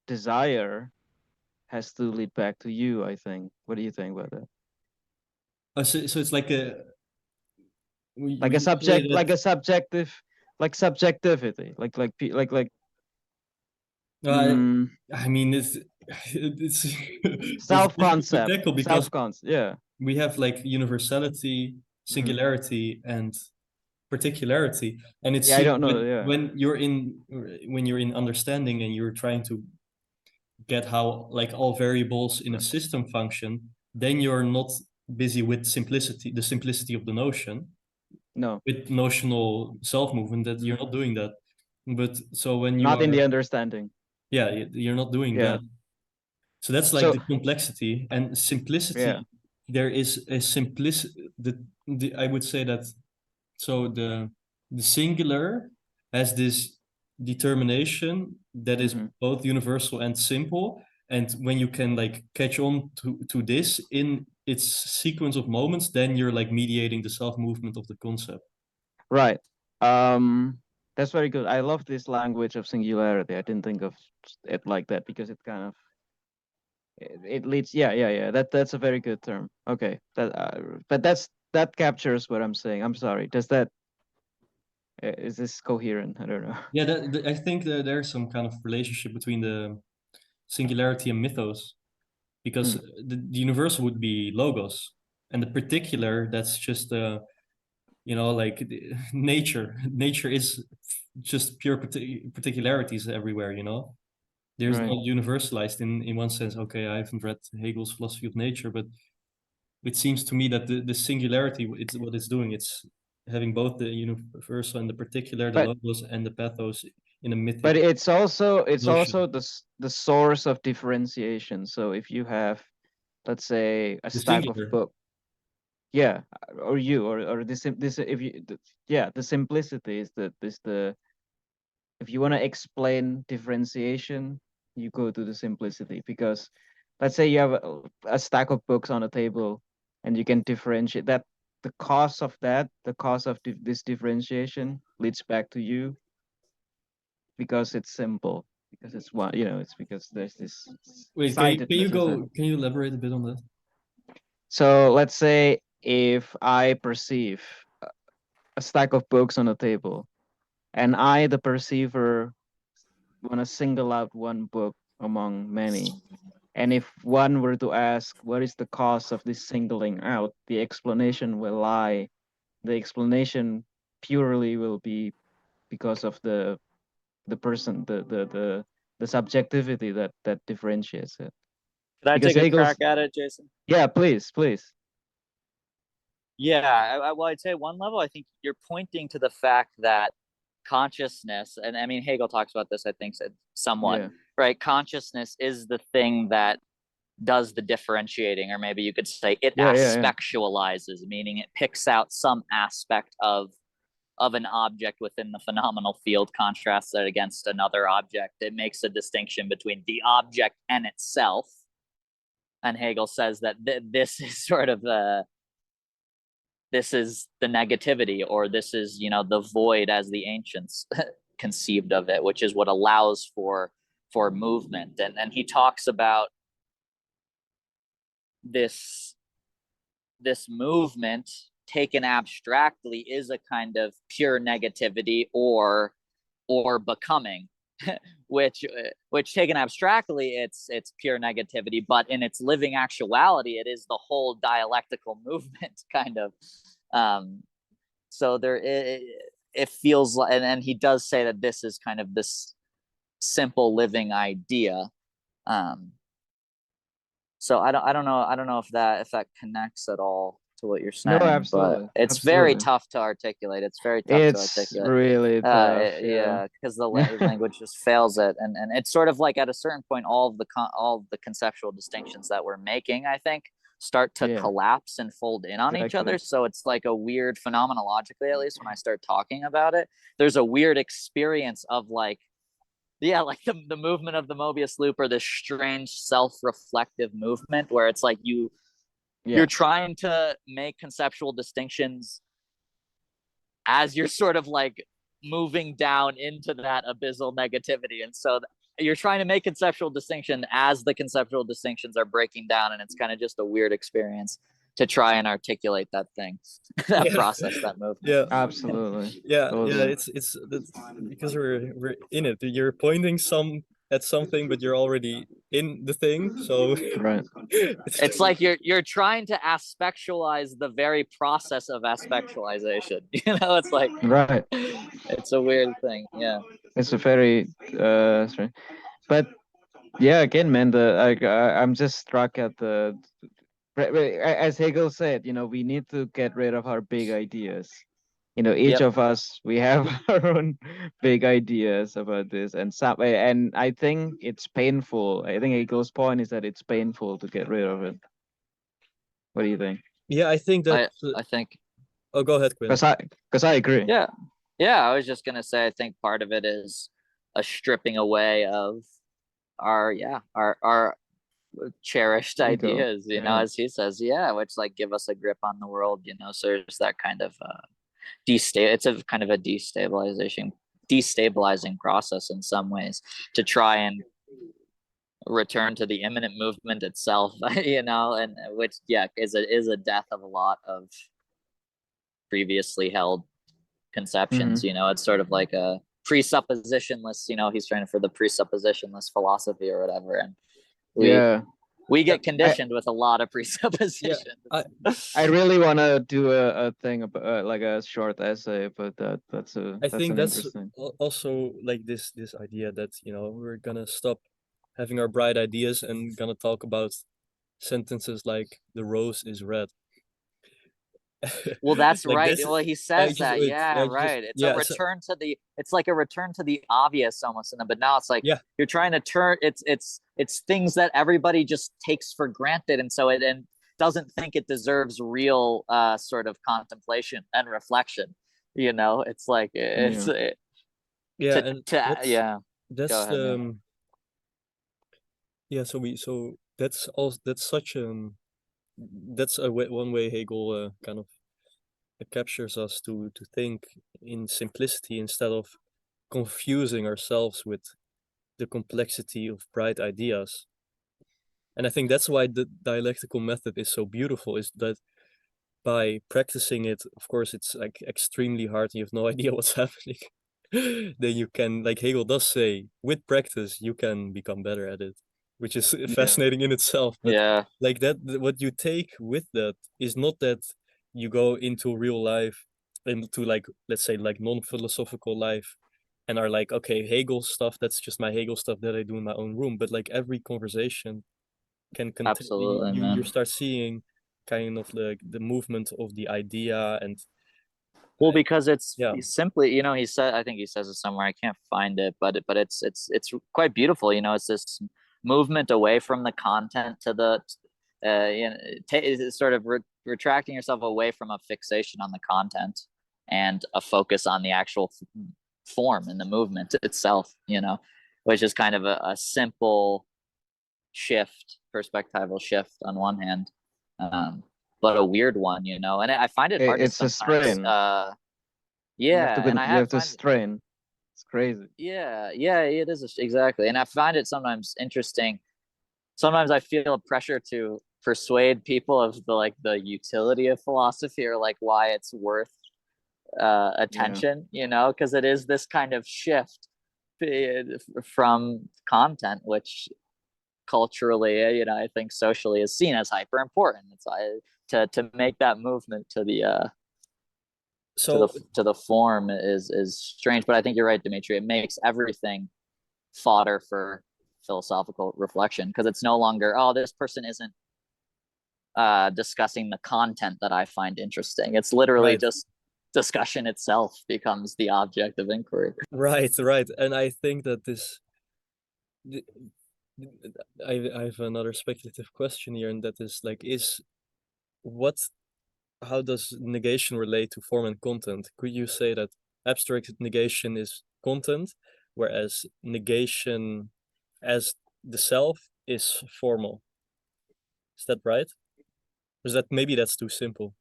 desire has to lead back to you, I think. What do you think about that? So it's like Like we a can say subject, like that a subjective, like subjectivity, uh, mm, I mean it's it's difficult to self-concept, tackle because self-concept. Yeah. we have like universality, Mhm. singularity, and particularity, and it Yeah, I seems don't know. Yeah. when you're in understanding and you're trying to get how like all variables in a system function, then you're not busy with simplicity, the simplicity of the notion, No, with notional self-movement, that you're not doing that. But so when you not in the are, understanding. yeah, you're not doing Yeah. that. So that's like So the complexity and yeah. simplicity. There is a simplicity. I would say that so the singular has this determination that is Mhm. both universal and simple. And when you can like catch on to this in its sequence of moments, then you're like mediating the self-movement of the concept. Right. Um, that's very good. I love this language of singularity. I didn't think of it like that because it kind of it leads. Yeah. That's a very good term. Okay. But that captures what I'm saying. I'm sorry. Does that is this coherent? I don't know. Yeah, I think that there's some kind of relationship between the singularity and mythos, because Hmm. the universal would be logos, and the particular, that's just like nature. Nature is just pure particularities everywhere. There's Right. not universalized in one sense. Okay, I haven't read Hegel's philosophy of nature, but it seems to me that the singularity, it's what it's doing. It's having both the universal and the particular, the But logos and the pathos in a mythic but it's also notion. the source of differentiation. So if you have, let's say, a The stack of singular. book, yeah, or you or this if you yeah, the simplicity is the if you want to explain differentiation, you go to the simplicity because let's say you have a stack of books on a table and you can differentiate that the cost of this differentiation leads back to you because it's simple because it's one it's because there's this Wait, sidedness isn't. can you elaborate a bit on that? So let's say if I perceive a stack of books on a table and I the perceiver want to single out one book among many. And if one were to ask, what is the cause of this singling out? The explanation purely will be because of the person, the subjectivity that differentiates it. Could I Because take a Hegel's, crack at it, Jason? yeah, please. Yeah, well, I'd say one level, I think you're pointing to the fact that consciousness, and I mean, Hegel talks about this, I think, somewhat, Yeah, right? Consciousness is the thing that does the differentiating, or maybe you could say it yeah. aspectualizes, meaning it picks out some aspect of an object within the phenomenal field, contrasts it against another object. It makes a distinction between the object and itself. And Hegel says that this is sort of this is the negativity, or this is the void as the ancients conceived of it, which is what allows for movement. And he talks about this movement taken abstractly is a kind of pure negativity or becoming, which taken abstractly it's pure negativity, but in its living actuality it is the whole dialectical movement kind of. So it feels like, and he does say that this is kind of this simple living idea. So I don't know if that connects at all to what you're saying. No, absolutely. But it's Absolutely. very tough to articulate. It's very tough to It's articulate. really tough. Yeah, because the language just fails it, and it's sort of like at a certain point, all of the conceptual distinctions that we're making, I think, start to collapse and fold in on each other. So it's like a weird phenomenologically, at least when I start talking about it, there's a weird experience of like, yeah, like the movement of the Mobius loop, or this strange self-reflective movement where it's like you're trying to make conceptual distinctions as you're sort of like moving down into that abyssal negativity. And so you're trying to make conceptual distinction as the conceptual distinctions are breaking down, and it's kind of just a weird experience to try and articulate that thing, that process, that movement. Yeah, absolutely. yeah, Totally. it's because we're in it. You're pointing at something, but you're already in the thing. So Right. It's like you're trying to aspectualize the very process of aspectualization. You know, it's like, right. It's a weird thing. Yeah. It's a very strange. But yeah, again, man, I'm just struck at the, as Hegel said, we need to get rid of our big ideas. Each of us, we have our own big ideas about this, and I think it's painful. I think Hegel's point is that it's painful to get rid of it. What do you think? Yeah, I think that. I think. Oh, go ahead, Quinn. Because I agree. Yeah. I was just gonna say, I think part of it is a stripping away of our cherished ideas, as he says, which like give us a grip on the world, so there's that kind of it's a kind of a destabilizing process in some ways, to try and return to the immanent movement itself, and which is a death of a lot of previously held conceptions. It's sort of like a presuppositionless, he's trying for the presuppositionless philosophy or whatever, and we get conditioned with a lot of presuppositions. I really want to do a thing about like a short essay about that. I think that's also like this idea that we're gonna stop having our bright ideas and gonna talk about sentences like the rose is red. Well, that's like right. Well, he says that. Right. It's a return to the. It's like a return to the obvious almost, but now it's like you're trying to turn. It's things that everybody just takes for granted, and so it doesn't think it deserves real sort of contemplation and reflection. It's like it's That's Go ahead, So that's also that's one way Hegel kind of captures us to think in simplicity instead of confusing ourselves with the complexity of bright ideas. And I think that's why the dialectical method is so beautiful, is that by practicing it, of course, it's like extremely hard and you have no idea what's happening. Then you can, like Hegel does say, with practice, you can become better at it, which is fascinating in itself. But like that, what you take with that is not that you go into real life, into like, let's say, like non-philosophical life, and are like, okay, Hegel stuff, that's just my Hegel stuff that I do in my own room. But like every conversation can absolutely, you start seeing kind of the movement of the idea. And well, because it's simply, he said, I think he says it somewhere, I can't find it, but it's quite beautiful. It's this movement away from the content to the sort of retracting yourself away from a fixation on the content and a focus on the actual form and the movement itself, which is kind of a simple shift, perspectival shift on one hand, but a weird one, and I find it hard. It's a strain. You have to strain. It's crazy. Yeah, it is exactly, and I find it sometimes interesting. Sometimes I feel pressure to persuade people of the utility of philosophy, or like why it's worth attention, because it is this kind of shift from content, which culturally, I think socially is seen as hyper important. It's to make that movement to the So to the form is strange. But I think you're right, Dimitri. It makes everything fodder for philosophical reflection, because it's no longer, oh, this person isn't discussing the content that I find interesting. It's literally right, just discussion itself becomes the object of inquiry. right, right. And I think that this, th- I have another speculative question here, and that is like, how does negation relate to form and content? Could you say that abstract negation is content, whereas negation as the self is formal? Is that right? Or is that maybe that's too simple?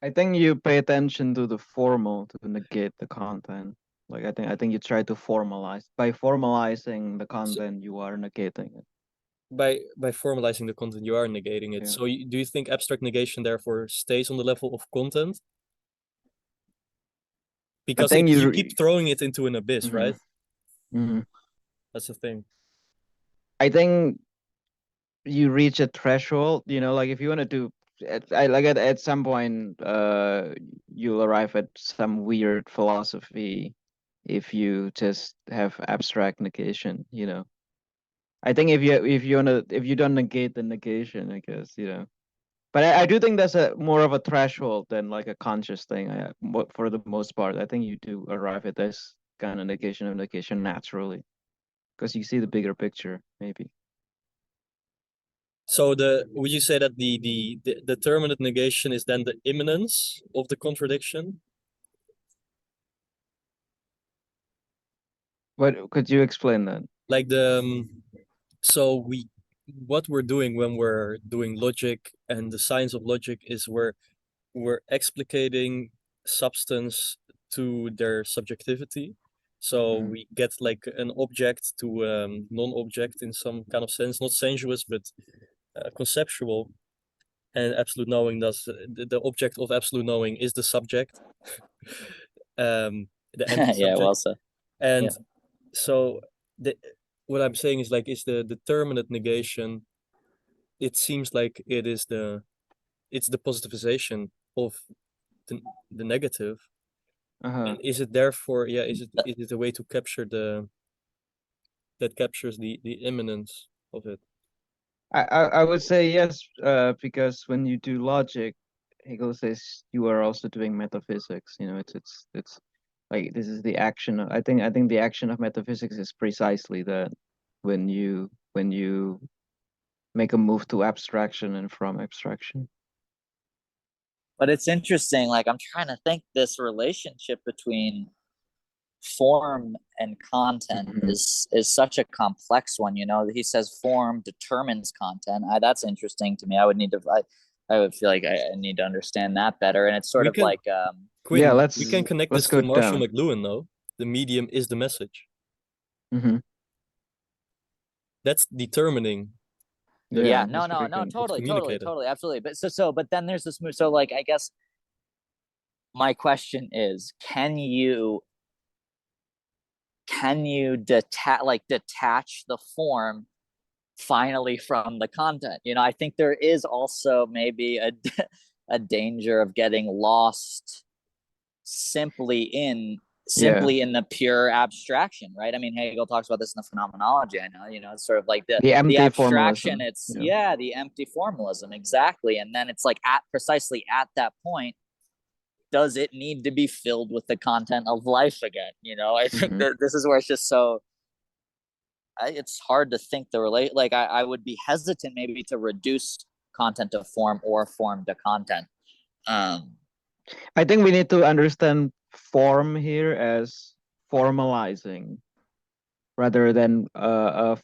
I think you pay attention to the formal to negate the content. Like I think you try to formalize. By formalizing the content, you are negating it. By formalizing the content, you are negating it. Yeah. So do you think abstract negation therefore stays on the level of content? Because think you keep throwing it into an abyss, Mhm. right? Mm-hmm. That's the thing. I think you reach a threshold, like if you want to do at some point you'll arrive at some weird philosophy if you just have abstract negation. I think if you don't negate the negation, I guess, but I do think that's a more of a threshold than like a conscious thing. For the most part, I think you do arrive at this kind of negation of negation naturally because you see the bigger picture, maybe. So would you say that the determinate negation is then the immanence of the contradiction? What could you explain that? Like so what we're doing when we're doing logic and the science of logic is we're explicating substance to their subjectivity. So we get like an object to non-object in some kind of sense, not sensuous, but conceptual. And absolute knowing does the object of absolute knowing is the subject, the empty Yeah, subject. well said. And Yeah. so what I'm saying is like, is the determinate negation, it seems like it's the positivization of the negative. And is it therefore, is it a way to capture that captures the immanence of it? I would say yes, because when you do logic, Hegel says you are also doing metaphysics. It's like this is the action. I think the action of metaphysics is precisely that when you make a move to abstraction and from abstraction. But it's interesting, like I'm trying to think this relationship between form and content is such a complex one. He says form determines content. That's interesting to me. I would feel like I need to understand that better. And it's sort of like Quinn, yeah, we can connect let's this go to Marshall down. McLuhan, though. The medium is the message. That's determining. No, totally, absolutely. But then there's this move. So like, I guess my question is, can you detach the form finally from the content? I think there is also maybe a danger of getting lost simply in the pure abstraction, right? I mean, Hegel talks about this in the Phenomenology. I know, it's sort of like the empty abstraction. Formalism. It's the empty formalism, exactly. And then it's like precisely at that point, does it need to be filled with the content of life again? I think that this is where it's just so it's hard to think like I would be hesitant maybe to reduce content to form or form to content. I think we need to understand form here as formalizing rather than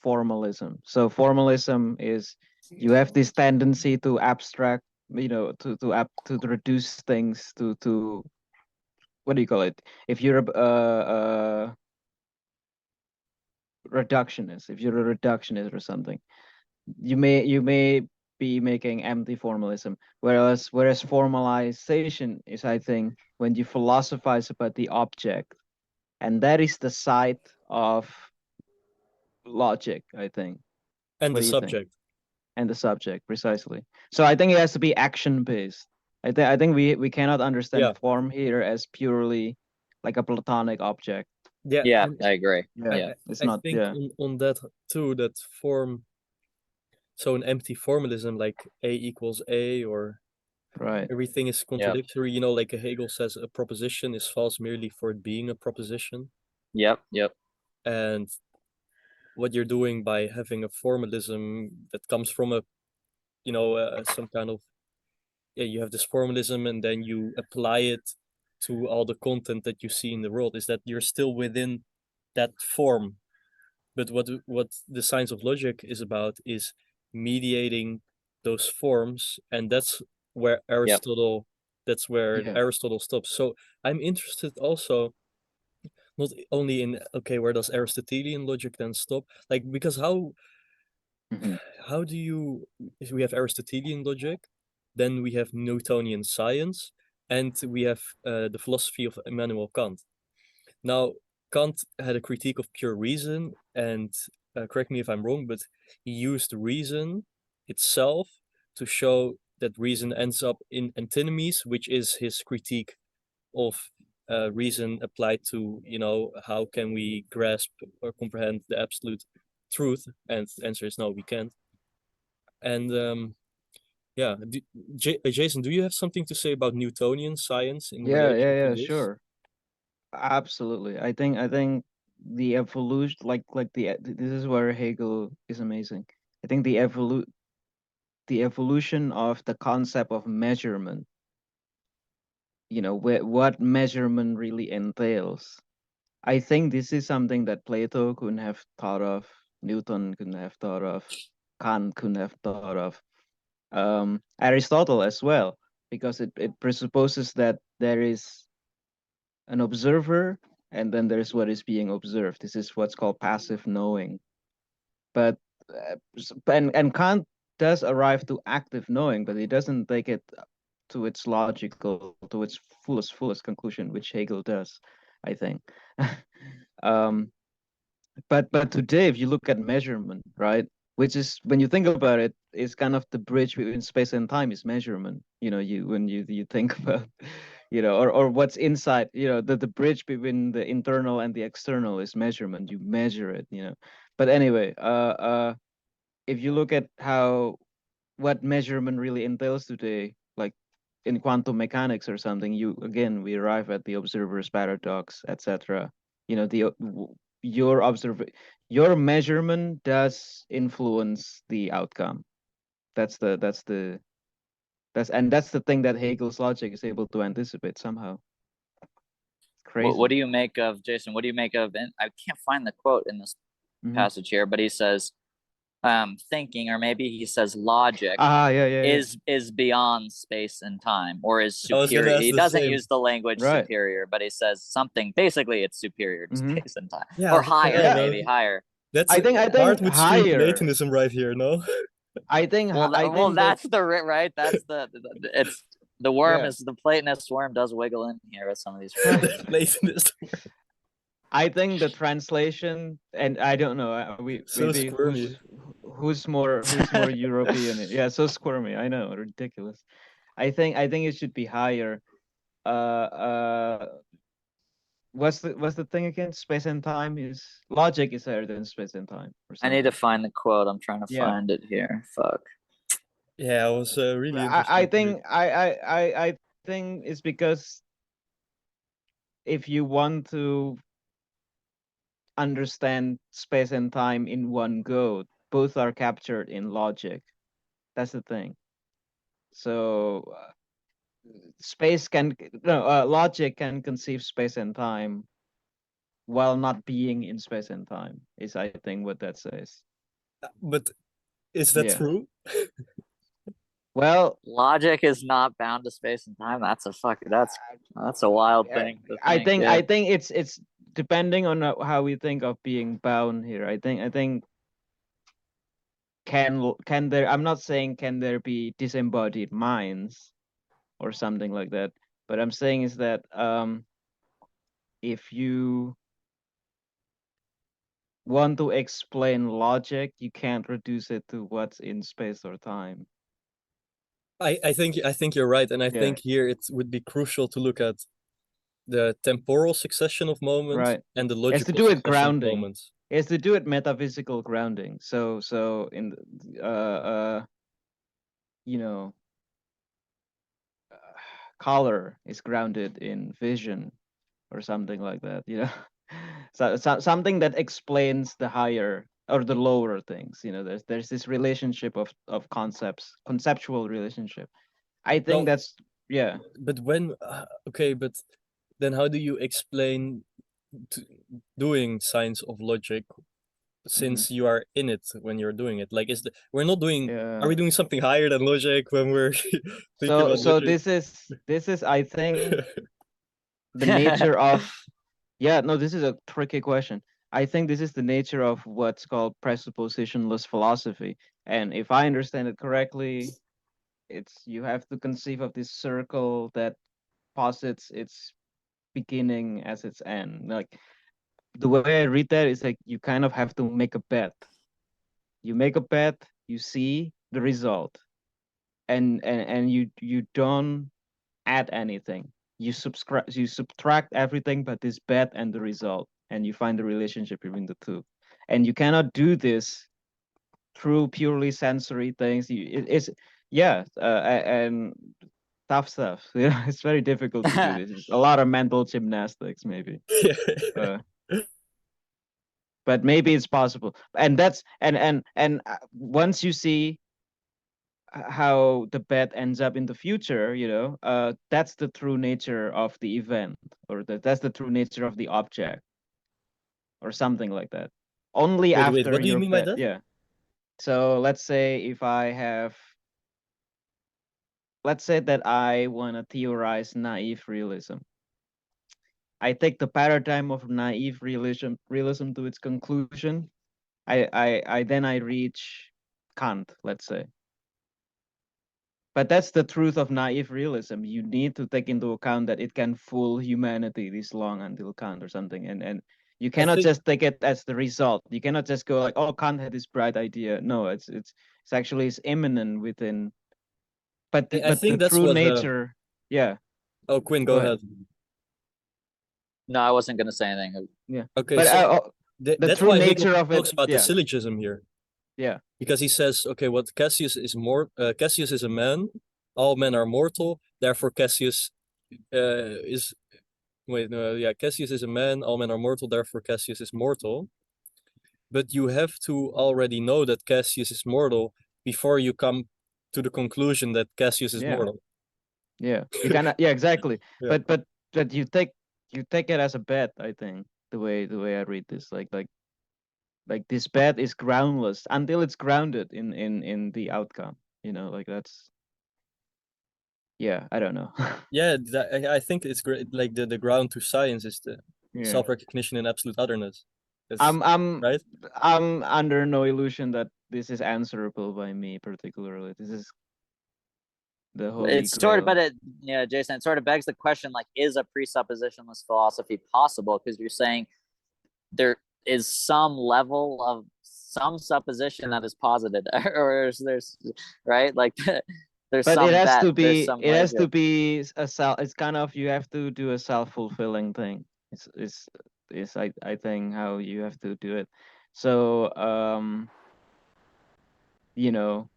formalism. So formalism is you have this tendency to abstract, to reduce things to what do you call it? If you're a reductionist, if you're a reductionist or something, you may be making empty formalism. Whereas formalization is, I think, when you philosophize about the object, and that is the side of logic, I think. And What the do you subject. think? And the subject, precisely. So I think it has to be action based. I think we cannot understand Yeah. form here as purely like a platonic object. Yeah, Yeah, and I agree. Yeah, Yeah. it's I not. think Yeah, on that too, that form, so an empty formalism like A equals A, or right. everything is contradictory, like Hegel says, a proposition is false merely for it being a proposition. Yep. And what you're doing by having a formalism that comes from a, some kind of, you have this formalism and then you apply it to all the content that you see in the world, is that you're still within that form. But what the science of logic is about is mediating those forms, and that's where Aristotle Yeah. Aristotle stops. So I'm interested also not only in, okay, where does Aristotelian logic then stop? Like, because Mhm. how do you, if we have Aristotelian logic, then we have Newtonian science, and we have the philosophy of Immanuel Kant. Now, Kant had a critique of pure reason, and correct me if I'm wrong, but he used reason itself to show that reason ends up in antinomies, which is his critique of reason applied to, how can we grasp or comprehend the absolute truth? And the answer is no, we can't. And yeah, Jason, do you have something to say about Newtonian science in relation to this? Sure. Absolutely. I think the evolution, this is where Hegel is amazing. I think the evolution of the concept of measurement, what measurement really entails. I think this is something that Plato couldn't have thought of, Newton couldn't have thought of, Kant couldn't have thought of, Aristotle as well, because it presupposes that there is an observer and then there's what is being observed. This is what's called passive knowing. But and Kant does arrive to active knowing, but he doesn't take it to its logical, to its fullest conclusion, which Hegel does, I think. um, but today, if you look at measurement, right, which is, when you think about it, is kind of the bridge between space and time is measurement. When you think about, or what's inside, the bridge between the internal and the external is measurement. You measure it. But anyway, if you look at what measurement really entails today, like in quantum mechanics or something, we arrive at the observer's paradox, etc. Your measurement does influence the outcome. That's the thing that Hegel's logic is able to anticipate somehow. Crazy. What do you make of, Jason? What do you make of? And I can't find the quote in this passage here, but he says, thinking, or maybe he says logic, is beyond space and time, or is superior. He doesn't use the language superior, but he says something. Basically, it's superior to space and time, or higher, maybe higher. That's I think hard with street higher. Platonism right here, no? I think. That's the right. That's it's the worm is the Platonist worm does wiggle in here with some of these. The Platonist worm. I think the translation, and I don't know, So squirmy. who's more European? Yeah, so squirmy. I know, ridiculous. I think it should be higher. What's the thing again? Space and time is logic is higher than space and time. I need to find the quote. I'm trying to find it here. Fuck. Yeah, I was really interested. I think it's because if you want to understand space and time in one go, both are captured in logic. That's the thing. So logic can conceive space and time while not being in space and time, is I think what that says. But is that true? Well, logic is not bound to space and time. That's a wild thing to think. I think it's depending on how we think of being bound here. I think can there, I'm not saying can there be disembodied minds or something like that, but I'm saying is that if you want to explain logic, you can't reduce it to what's in space or time. I think you're right, and I think here it would be crucial to look at the temporal succession of moments Right. and the It has to logical do with succession of grounding. moments. It has to do with metaphysical grounding. So in you know, color is grounded in vision or something like that, you know. So something that explains the higher or the lower things, you know. There's this relationship of concepts, conceptual relationship. I think No, that's but when okay, but then how do you explain doing science of logic since you are in it when you're doing it? Like, we're not doing? Are we doing something higher than logic when we're thinking about so logic? this is I think the nature of this is a tricky question. I think this is the nature of what's called presuppositionless philosophy. And if I understand it correctly, it's you have to conceive of this circle that posits its beginning as its end. Like the way I read that is like you kind of have to make a bet. You make a bet, you see the result, and you don't add anything. You subtract everything but this bet and the result, and you find the relationship between the two. And you cannot do this through purely sensory things. It's and tough stuff. Yeah, it's very difficult to do this. It's a lot of mental gymnastics, maybe. Uh, but maybe it's possible. And that's and once you see how the bet ends up in the future, you know, that's the true nature of the event, or that's the true nature of the object, or something like that. Only Wait, after what do you your mean by bet, that? yeah. So let's say let's say that I want to theorize naive realism. I take the paradigm of naive realism to its conclusion. I reach Kant, let's say. But that's the truth of naive realism. You need to take into account that it can fool humanity this long until Kant or something. And you cannot just take it as the result. You cannot just go like, oh, Kant had this bright idea. No, it's actually it's immanent within. But I think the that's true what. nature, yeah. Oh, Quinn, go ahead. No, I wasn't going to say anything. Yeah. Okay, But so the that's true why nature Hegel of it, talks about the yeah. syllogism here. Yeah. Because he says, okay, what Cassius is Cassius is a man, all men are mortal, therefore Cassius is Cassius is a man, all men are mortal, therefore Cassius is mortal. But you have to already know that Cassius is mortal before you come to the conclusion that Cassius is mortal. Yeah, you cannot. Yeah, exactly. Yeah. But you take it as a bet. I think the way I read this, like this bet is groundless until it's grounded in the outcome. You know, like that's. Yeah, I don't know. Yeah, I think it's great. Like the ground to science is the self-recognition in absolute otherness. I'm right. I'm under no illusion that this is answerable by me particularly. This is the holy It's sort of, grail. but Jason, it sort of begs the question: like, is a presuppositionless philosophy possible? Because you're saying there is some level of some supposition that is posited, or there's right, like there's But some it has bet, to there's be some it has wager. to be a self. It's kind of you have to do a self-fulfilling thing. It's I think how you have to do it. So you know,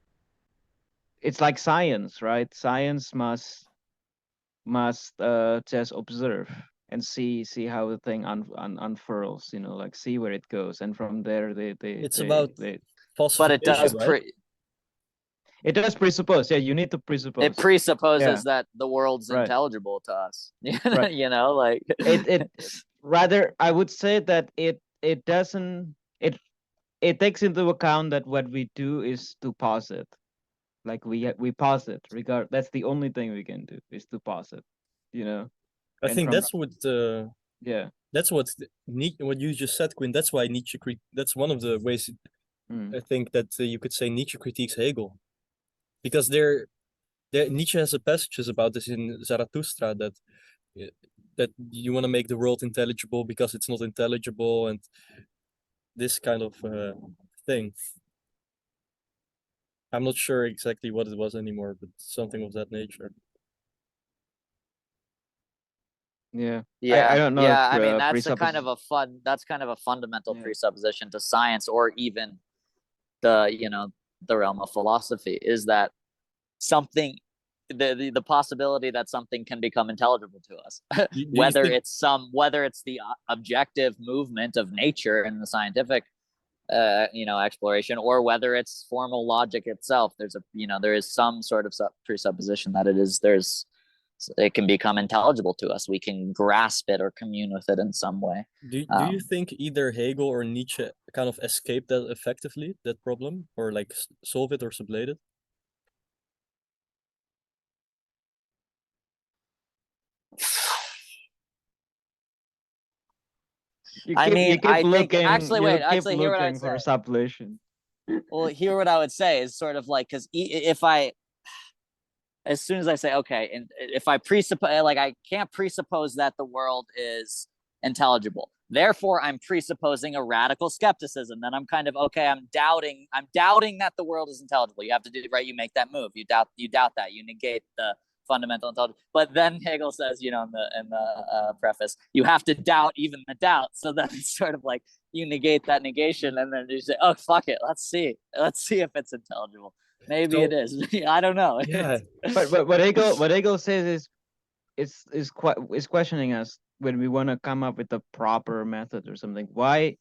it's like science, right? Science must just observe and see how the thing unfurls. You know, like see where it goes, and from there It's about but it does right? It does presuppose. Yeah, you need to presuppose. It presupposes that the world's intelligible to us. Right. You know, like it rather I would say that it doesn't it takes into account that what we do is to posit. Like we posit regard. That's the only thing we can do is to posit. You know. I think that's what. Yeah. That's what what you just said, Quinn. That's why Nietzsche. That's one of the ways I think that you could say Nietzsche critiques Hegel, because Nietzsche has a passages about this in Zarathustra that you want to make the world intelligible because it's not intelligible, and this kind of thing. I'm not sure exactly what it was anymore, but something of that nature. Yeah. Yeah, I don't know yeah. if I mean, that's a kind presuppos- of that's kind of a fundamental Yeah. presupposition to science, or even the the realm of philosophy, is that something, the possibility that something can become intelligible to us, Do you whether think- whether it's the objective movement of nature in the scientific exploration, or whether it's formal logic itself. There's there is some sort of presupposition that it can become intelligible to us. We can grasp it or commune with it in some way. Do you think either Hegel or Nietzsche kind of escaped that effectively, that problem, or like solve it or sublate it? I mean, I think actually, you wait, keep actually, hear what I looking would for say. sublation. Well, here what I would say is sort of like, because if I, as soon as I say okay, and if I presuppose, like, I can't presuppose that the world is intelligible. Therefore, I'm presupposing a radical skepticism. Then I'm kind of okay. I'm doubting that the world is intelligible. You have to do right. You make that move. You doubt that. You negate the fundamental intelligence. But then Hegel says, in the preface, you have to doubt even the doubt. So then it's sort of like you negate that negation, and then you say, oh fuck it, let's see if it's intelligible. Maybe it is. I don't know. Yeah. But what Hegel says is questioning us when we want to come up with a proper method or something. Why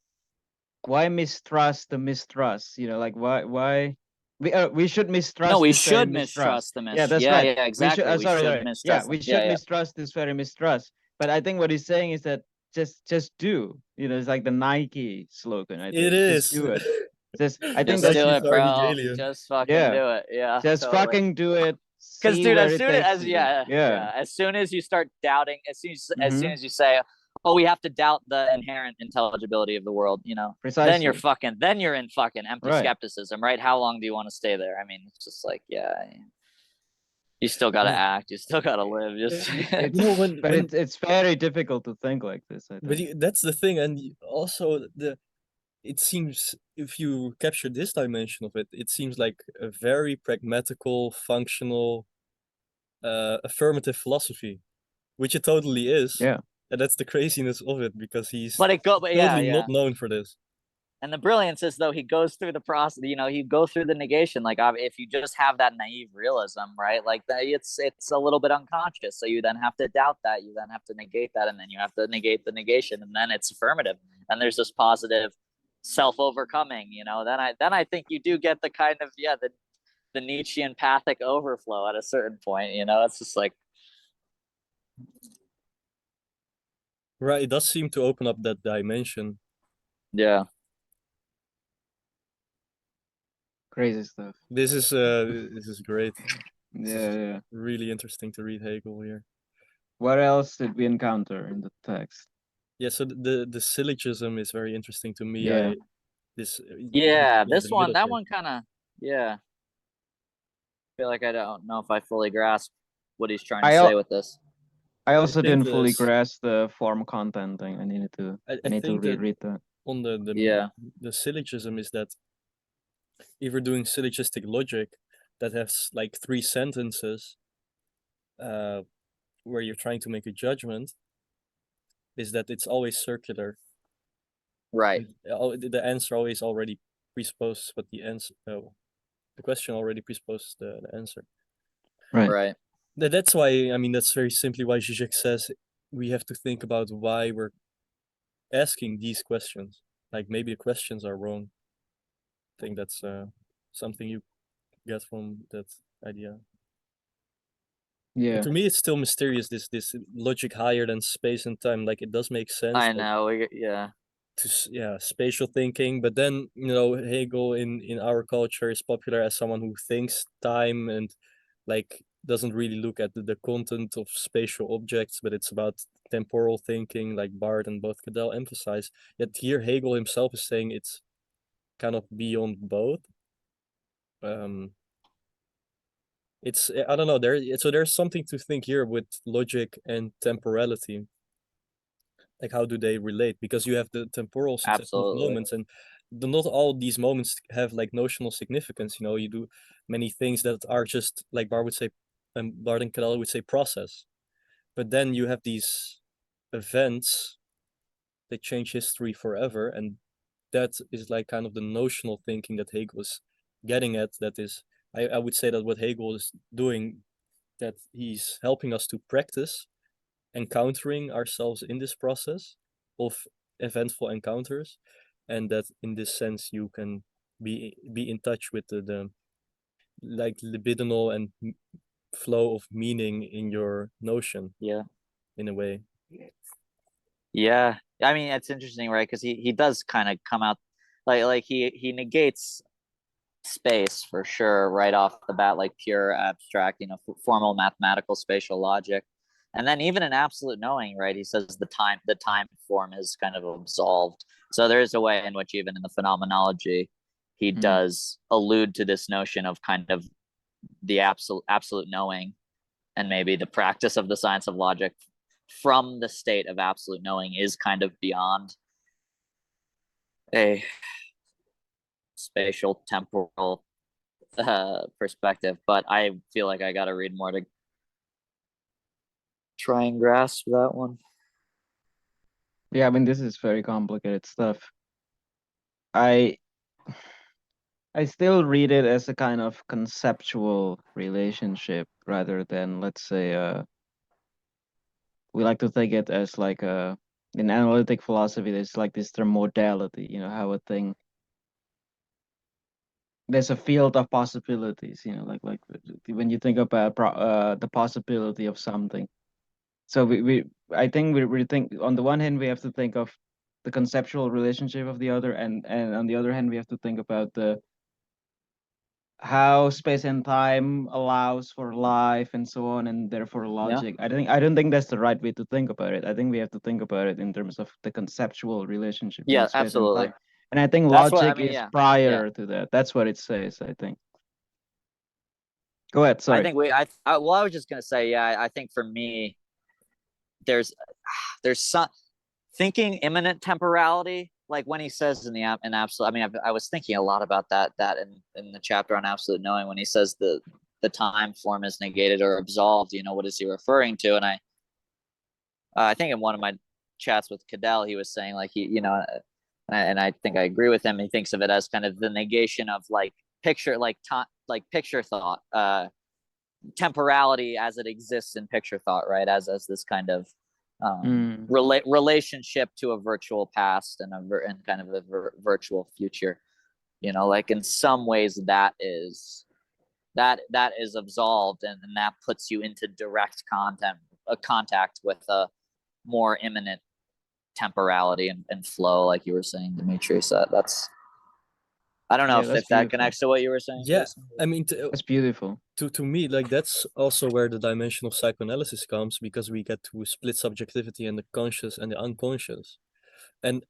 mistrust the mistrust? Like why we should mistrust. No, we this very should mistrust the mistrust. Yeah, that's yeah, right. Yeah, exactly. We should, mistrust. yeah, we should yeah. mistrust this very mistrust. But I think what he's saying is that just do. It's like the Nike slogan. I think. It is. Just do it. I think Just that's do it, bro. Hegelian. Just fucking Yeah. do it. Yeah. just totally. fucking do it. Because, See dude, where as it soon takes as you. Yeah. as soon as you start doubting, as soon Mhm. as you say, oh, we have to doubt the inherent intelligibility of the world, Precisely. then you're in fucking empty Right. skepticism, right? How long do you want to stay there? I mean, it's just like, you still gotta act, you still gotta live. Just It's very difficult to think like this. I think. that's the thing, and also it seems, if you capture this dimension of it, it seems like a very pragmatical, functional, affirmative philosophy, which it totally is. Yeah. And that's the craziness of it, because he's but totally not known for this. And the brilliance is, though, he goes through the process. He go through the negation. Like, if you just have that naive realism, right? Like it's a little bit unconscious. So you then have to doubt that. You then have to negate that, and then you have to negate the negation, and then it's affirmative. And there's this positive self-overcoming. Then I think you do get the kind of the Nietzschean pathic overflow at a certain point. It's just like, Right, it does seem to open up that dimension. yeah. Crazy stuff. This is great. Yeah. Really interesting to read Hegel here. What else did we encounter in the text? Yeah, so the syllogism is very interesting to me. Yeah. This the one, middle that bit. one kind of, I feel like I don't know if I fully grasp what he's trying to say with this. I also think didn't fully this- grasp the form content thing. I need to think that reread that. on the syllogism is that if we're doing syllogistic logic that has like 3 sentences, where you're trying to make a judgment, is that it's always circular. Right. The answer always already presupposes what the answer. The question already presupposes the answer. Right. That's why, I mean, that's very simply why Zizek says we have to think about why we're asking these questions. Like, maybe the questions are wrong. I think that's something you get from that idea. Yeah. But to me, it's still mysterious, this logic higher than space and time. Like, it does make sense. I like, know. spatial thinking, but then Hegel in our culture is popular as someone who thinks time and like doesn't really look at the content of spatial objects, but it's about temporal thinking, like Barth and both Cadell emphasize. Yet here Hegel himself is saying it's kind of beyond both. It's, I don't know, there's something to think here with logic and temporality. Like, how do they relate? Because you have the temporal successive Absolutely. moments, and not all these moments have like notional significance. You know, you do many things that are just like Bart would say, Bart and Cadell would say process, but then you have these events that change history forever, and that is like kind of the notional thinking that Hegel was getting at. That is, I would say that what Hegel is doing, that he's helping us to practice encountering ourselves in this process of eventful encounters, and that in this sense you can be in touch with the like libidinal and flow of meaning in your notion. Yeah. In a way. Yeah, I mean it's interesting, right? Because he does kind of come out like he negates space for sure right off the bat, like pure abstract, formal mathematical spatial logic, and then even in absolute knowing, right? He says the time form is kind of absolved. So there is a way in which even in the phenomenology, he does allude to this notion of kind of the absolute knowing, and maybe the practice of the science of logic from the state of absolute knowing is kind of beyond a spatial temporal perspective. But I feel like I got to read more to try and grasp that one. Yeah, I mean, this is very complicated stuff. I still read it as a kind of conceptual relationship rather than, let's say, we like to think it as like in analytic philosophy, there's like this term modality, how a thing, there's a field of possibilities, like when you think about the possibility of something. So I think we think on the one hand we have to think of the conceptual relationship of the other, and on the other hand we have to think about how space and time allows for life and so on, and therefore logic. I don't think that's the right way to think about it. I think we have to think about it in terms of the conceptual relationship between space absolutely. and time. And I think That's logic is prior to that. That's what it says, I think. Go ahead, sorry. I think I was just gonna say, I think for me, there's some thinking immanent temporality, like when he says in absolute. I mean, I was thinking a lot about that in the chapter on absolute knowing, when he says the time form is negated or absolved. What is he referring to? And I think in one of my chats with Cadell, he was saying like and I think I agree with him. He thinks of it as kind of the negation of like picture thought, temporality as it exists in picture thought, right? As this kind of relationship to a virtual past and kind of a virtual future. Like in some ways that is absolved, and that puts you into direct contact with a more imminent temporality and flow, like you were saying, Demetrius. That's I don't know if that connects to what you were saying. Yeah, Jason. I mean, that's beautiful. To me, like that's also where the dimension of psychoanalysis comes, because we get to split subjectivity and the conscious and the unconscious. And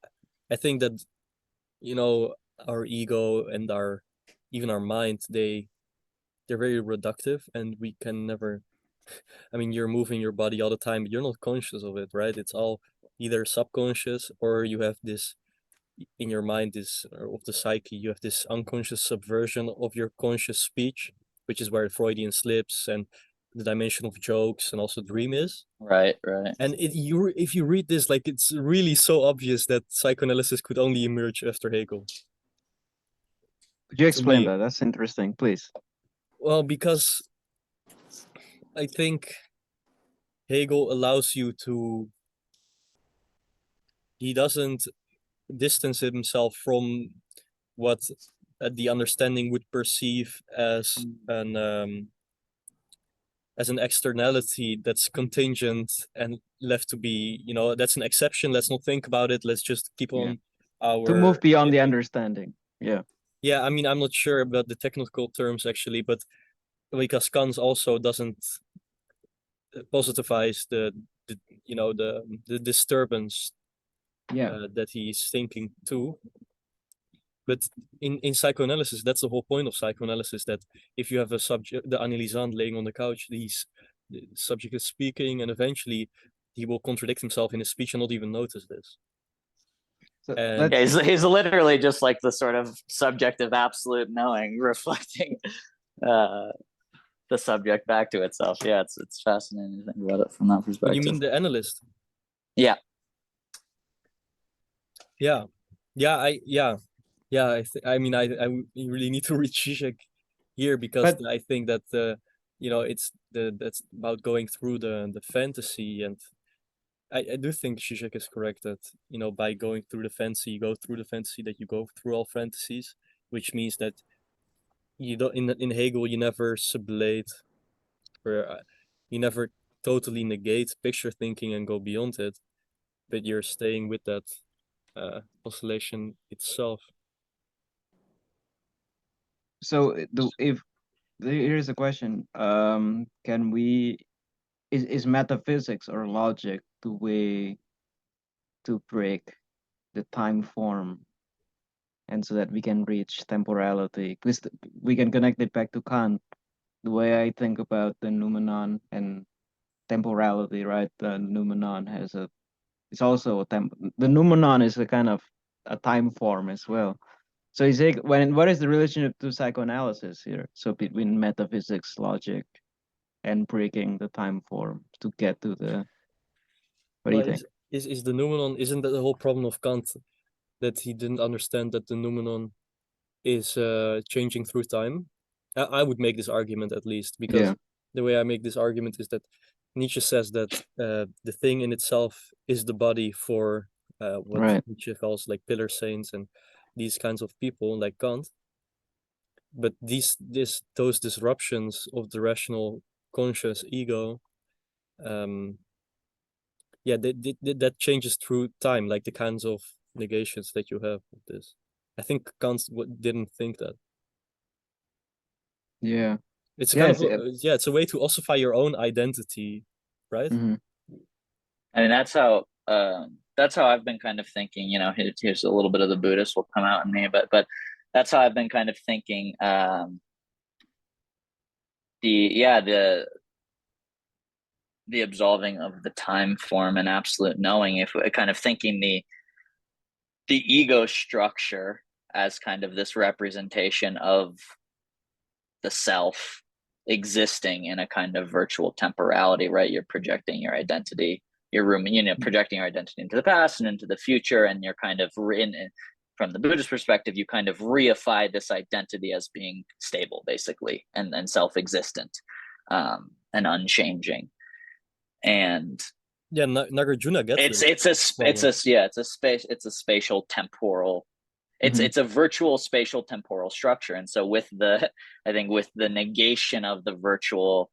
I think that, our ego and even our mind, they're very reductive, and we can never, I mean, you're moving your body all the time, but you're not conscious of it, right? It's all either subconscious, or you have this in your mind, of the psyche, you have this unconscious subversion of your conscious speech, which is where Freudian slips and the dimension of jokes and also dream is. Right. And if you read this, like, it's really so obvious that psychoanalysis could only emerge after Hegel. Could you explain that? That's interesting, please. Well, because I think Hegel allows you to, he doesn't distance himself from what the understanding would perceive as an externality that's contingent and left to be, that's an exception. Let's not think about it. Let's just keep on to move beyond the understanding. Yeah, I mean, I'm not sure about the technical terms actually, but because Kant also doesn't positivize the disturbance that he's thinking too. But in psychoanalysis, that's the whole point of psychoanalysis, that if you have a subject, the analysand laying on the couch, the subject is speaking, and eventually he will contradict himself in his speech and not even notice this. So And Yeah, he's literally just like the sort of subjective absolute knowing reflecting the subject back to itself. Yeah, it's fascinating to think about it from that perspective. what do you mean, the analyst? Yeah. Yeah, yeah, I mean, I really need to read Zizek here, because But- I think that it's that's about going through the fantasy, and I do think Zizek is correct that by going through the fantasy, you go through the fantasy, that you go through all fantasies, which means that you don't in Hegel you never sublate, or you never totally negate picture thinking and go beyond it, but you're staying with that oscillation itself. So here's a question: can we is metaphysics or logic the way to break the time form, and so that we can reach temporality? Because we can connect it back to Kant. The way I think about the noumenon and temporality, right? The noumenon has it's also the noumenon is a kind of a time form as well. So is it what is the relationship to psychoanalysis here? So between metaphysics, logic, and breaking the time form to get to the. What do you think? Is the noumenon, isn't that the whole problem of Kant, that he didn't understand that the noumenon is changing through time? I would make this argument, at least, because Yeah. the way I make this argument is that Nietzsche says that the thing in itself is the body for what Right. Nietzsche calls like pillar saints and these kinds of people like Kant. But those disruptions of the rational conscious ego, yeah, that changes through time, like the kinds of negations that you have with this. I think Kant didn't think that. Yeah. It's a Yeah, kind of it's a way to ossify your own identity, right? Mm-hmm. I mean, that's how I've been kind of thinking. Here's a little bit of the Buddhist will come out in me, but that's how I've been kind of thinking. The absolving of the time form and absolute knowing, if kind of thinking the ego structure as kind of this representation of the self existing in a kind of virtual temporality, right? You're projecting your identity, projecting your identity into the past and into the future, and you're kind of from the Buddhist perspective, you kind of reify this identity as being stable, basically, and self-existent, and unchanging. And yeah, Nagarjuna gets it's a spatial temporal. It's a virtual spatial temporal structure, and so with the negation of the virtual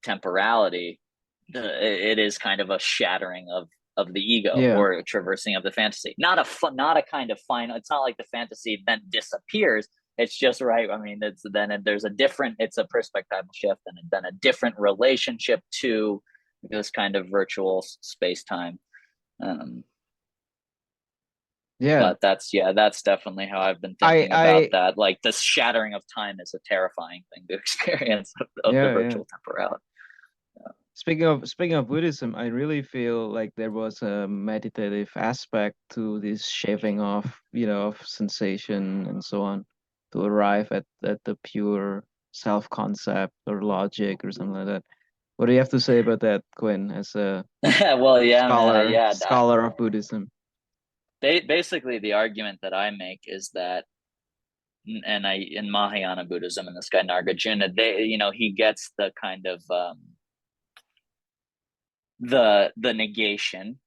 temporality, it is kind of a shattering of the ego, or a traversing of the fantasy. Not a kind of final. It's not like the fantasy then disappears. It's just right. I mean, there's it's a perspectival shift, and then a different relationship to this kind of virtual space-time. But that's definitely how I've been thinking about that. Like, this shattering of time is a terrifying thing to experience of the virtual temporality. Speaking of Buddhism, I really feel like there was a meditative aspect to this shaving off, of sensation and so on, to arrive at the pure self-concept or logic or something like that. What do you have to say about that, Quinn, as a scholar of Buddhism? Basically, the argument that I make is that, and in Mahayana Buddhism, and this guy Nagarjuna, he gets the kind of the negation,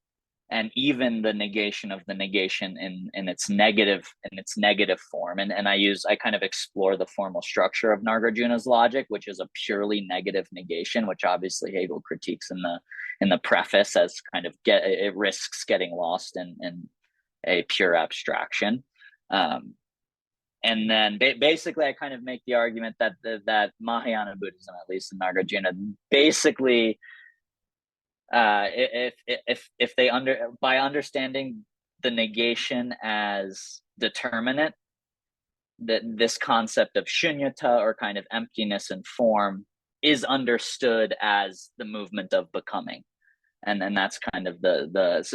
and even the negation of the negation in its negative form, and I kind of explore the formal structure of Nagarjuna's logic, which is a purely negative negation, which obviously Hegel critiques in the preface as kind of it risks getting lost in a pure abstraction. And then basically I kind of make the argument that that Mahayana Buddhism, at least in Nagarjuna, basically if they by understanding the negation as determinate, that this concept of shunyata, or kind of emptiness and form, is understood as the movement of becoming, and that's kind of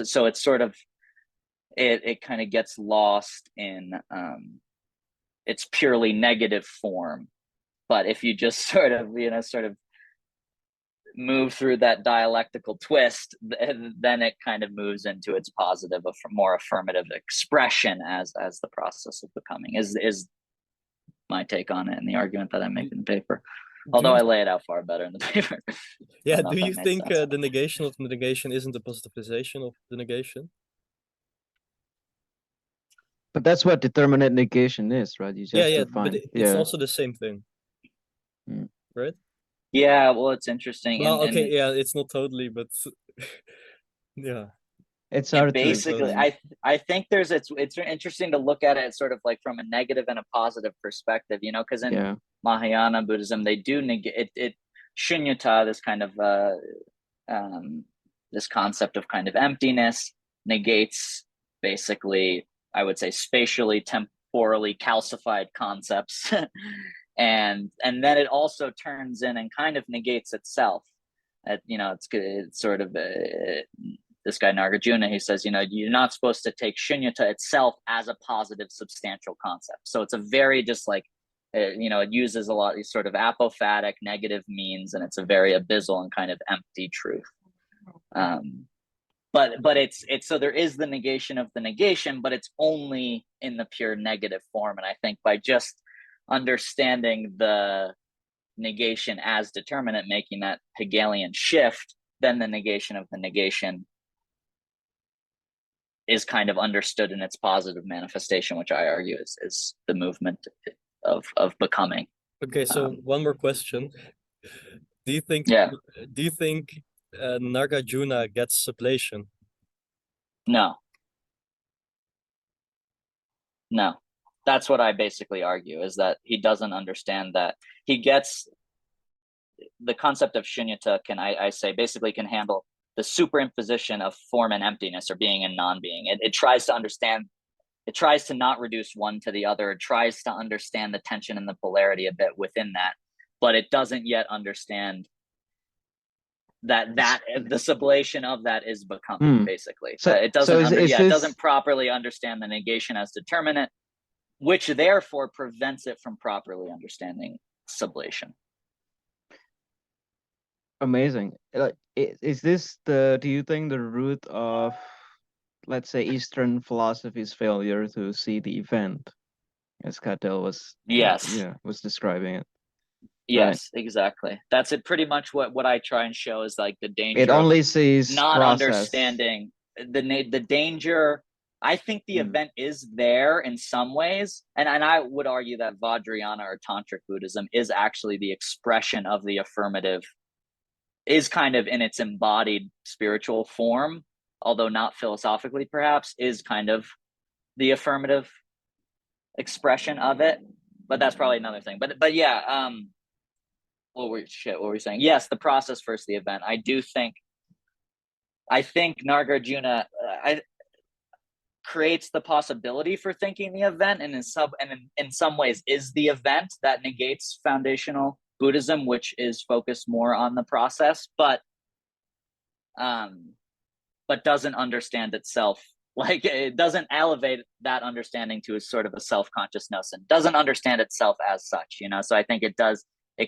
so it's sort of it kind of gets lost in its purely negative form. But if you just sort of move through that dialectical twist, then it kind of moves into its positive, more affirmative expression as the process of becoming is my take on it and the argument that I make in the paper. Although I lay it out far better in the paper. Yeah, do you think the negation of the negation isn't the positivization of the negation? But that's what determinate negation is, right? You just define. But it's also the same thing, right? Yeah, well, it's interesting. Well, okay, yeah, it's not totally, but yeah. It's hard basically, I think it's interesting to look at it sort of like from a negative and a positive perspective, you know, because in Mahayana Buddhism, they do negate it shunyata, this kind of this concept of kind of emptiness, negates basically, I would say, spatially, temporally calcified concepts. and then it also turns in and kind of negates itself. You know, it's sort of this guy Nagarjuna, he says, you know, you're not supposed to take shunyata itself as a positive substantial concept. So it's a very just like, you know, it uses a lot of these sort of apophatic negative means, and it's a very abyssal and kind of empty truth. But it's so there is the negation of the negation, but it's only in the pure negative form. And I think by just understanding the negation as determinate, making that Hegelian shift, then the negation of the negation is kind of understood in its positive manifestation, which I argue is the movement of becoming. Okay, so one more question. Do you think Nagarjuna gets sublation? No. That's what I basically argue, is that he doesn't understand that. He gets the concept of shunyata, I say basically can handle the superimposition of form and emptiness, or being and non-being. It tries to understand, it tries to not reduce one to the other. It tries to understand the tension and the polarity a bit within that, but it doesn't yet understand that the sublation of that is becoming, basically. So it doesn't it doesn't properly understand the negation as determinate, which therefore prevents it from properly understanding sublation. Amazing. Is this do you think the root of, let's say, Eastern philosophy's failure to see the event, as Cattell was was describing it? Yes, right. Exactly. That's it. Pretty much what I try and show is like the danger. It only sees not understanding the danger. I think the event is there in some ways, and I would argue that Vajrayana or Tantric Buddhism is actually the expression of the affirmative, is kind of in its embodied spiritual form, although not philosophically perhaps, is kind of the affirmative expression of it. But that's probably another thing. But yeah, what were we saying? Yes, the process versus the event. I think Nagarjuna creates the possibility for thinking the event, and in some ways is the event that negates foundational Buddhism, which is focused more on the process, but doesn't understand itself. Like, it doesn't elevate that understanding to a sort of a self-consciousness, and doesn't understand itself as such, you know. So I think it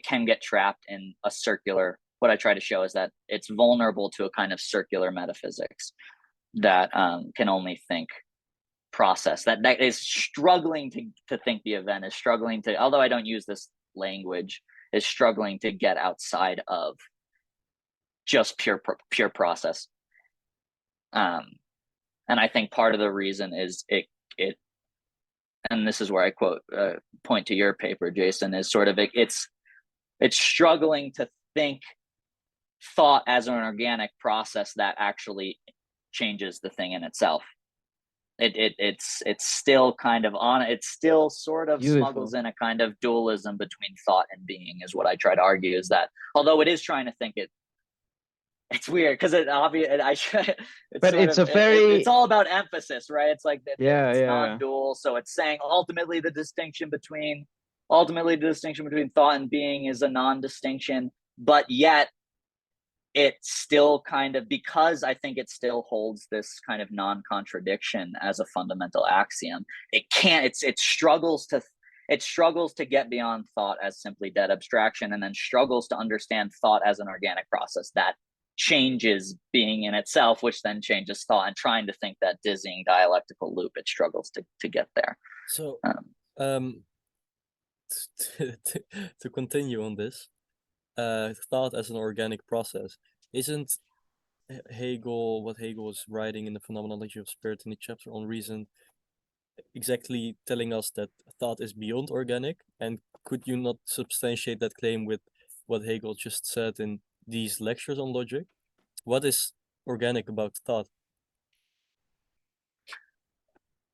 can get trapped in a circular. What I try to show is that it's vulnerable to a kind of circular metaphysics that can only think process, that is struggling to think the event, is struggling to, although I don't use this language, is struggling to get outside of just pure process. And I think part of the reason is it and this is where I point to your paper, Jason, is sort of it's struggling to think thought as an organic process that actually changes the thing in itself. It's still kind of it still sort of smuggles in a kind of dualism between thought and being, is what I try to argue, is that although it is trying to think it's weird because it's all about emphasis, right? It's like it's non-dual, so it's saying ultimately the distinction between thought and being is a non-distinction, but yet it still kind of, because I think it still holds this kind of non-contradiction as a fundamental axiom, it can't, it struggles to get beyond thought as simply dead abstraction, and then struggles to understand thought as an organic process that changes being in itself, which then changes thought, and trying to think that dizzying dialectical loop, it struggles to get there. So to continue on this, thought as an organic process, isn't what Hegel is writing in the Phenomenology of Spirit in the chapter on reason exactly telling us that thought is beyond organic? And could you not substantiate that claim with what Hegel just said in these lectures on logic? What is organic about thought?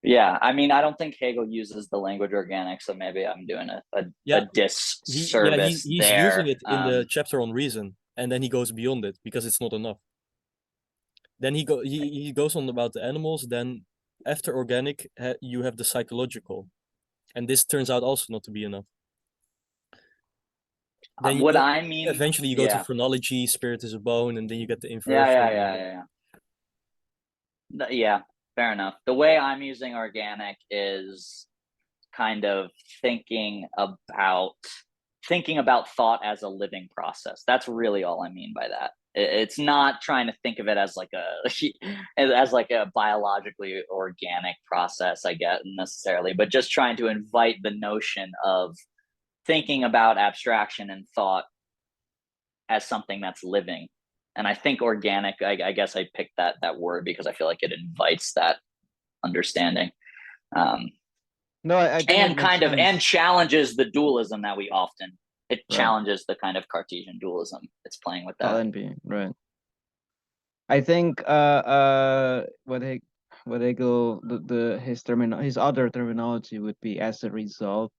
Yeah, I mean, I don't think Hegel uses the language organic, so maybe I'm doing a disservice he's there. using it in the chapter on reason, and then he goes beyond it because it's not enough. Then he goes on about the animals. Then after organic, you have the psychological, and this turns out also not to be enough. Then I mean, eventually you go to phrenology, spirit is a bone, and then you get the inversion. Yeah, fair enough. The way I'm using organic is kind of thinking about thought as a living process. That's really all I mean by that. It's not trying to think of it as like a biologically organic process, I guess, necessarily, but just trying to invite the notion of thinking about abstraction and thought as something that's living. And I think organic, I guess I picked that word because I feel like it invites that understanding. No, I think and challenges the dualism that we often, it challenges the kind of Cartesian dualism. It's playing with that. Thought and being, right. I think what Hegel, his other terminology would be as a result.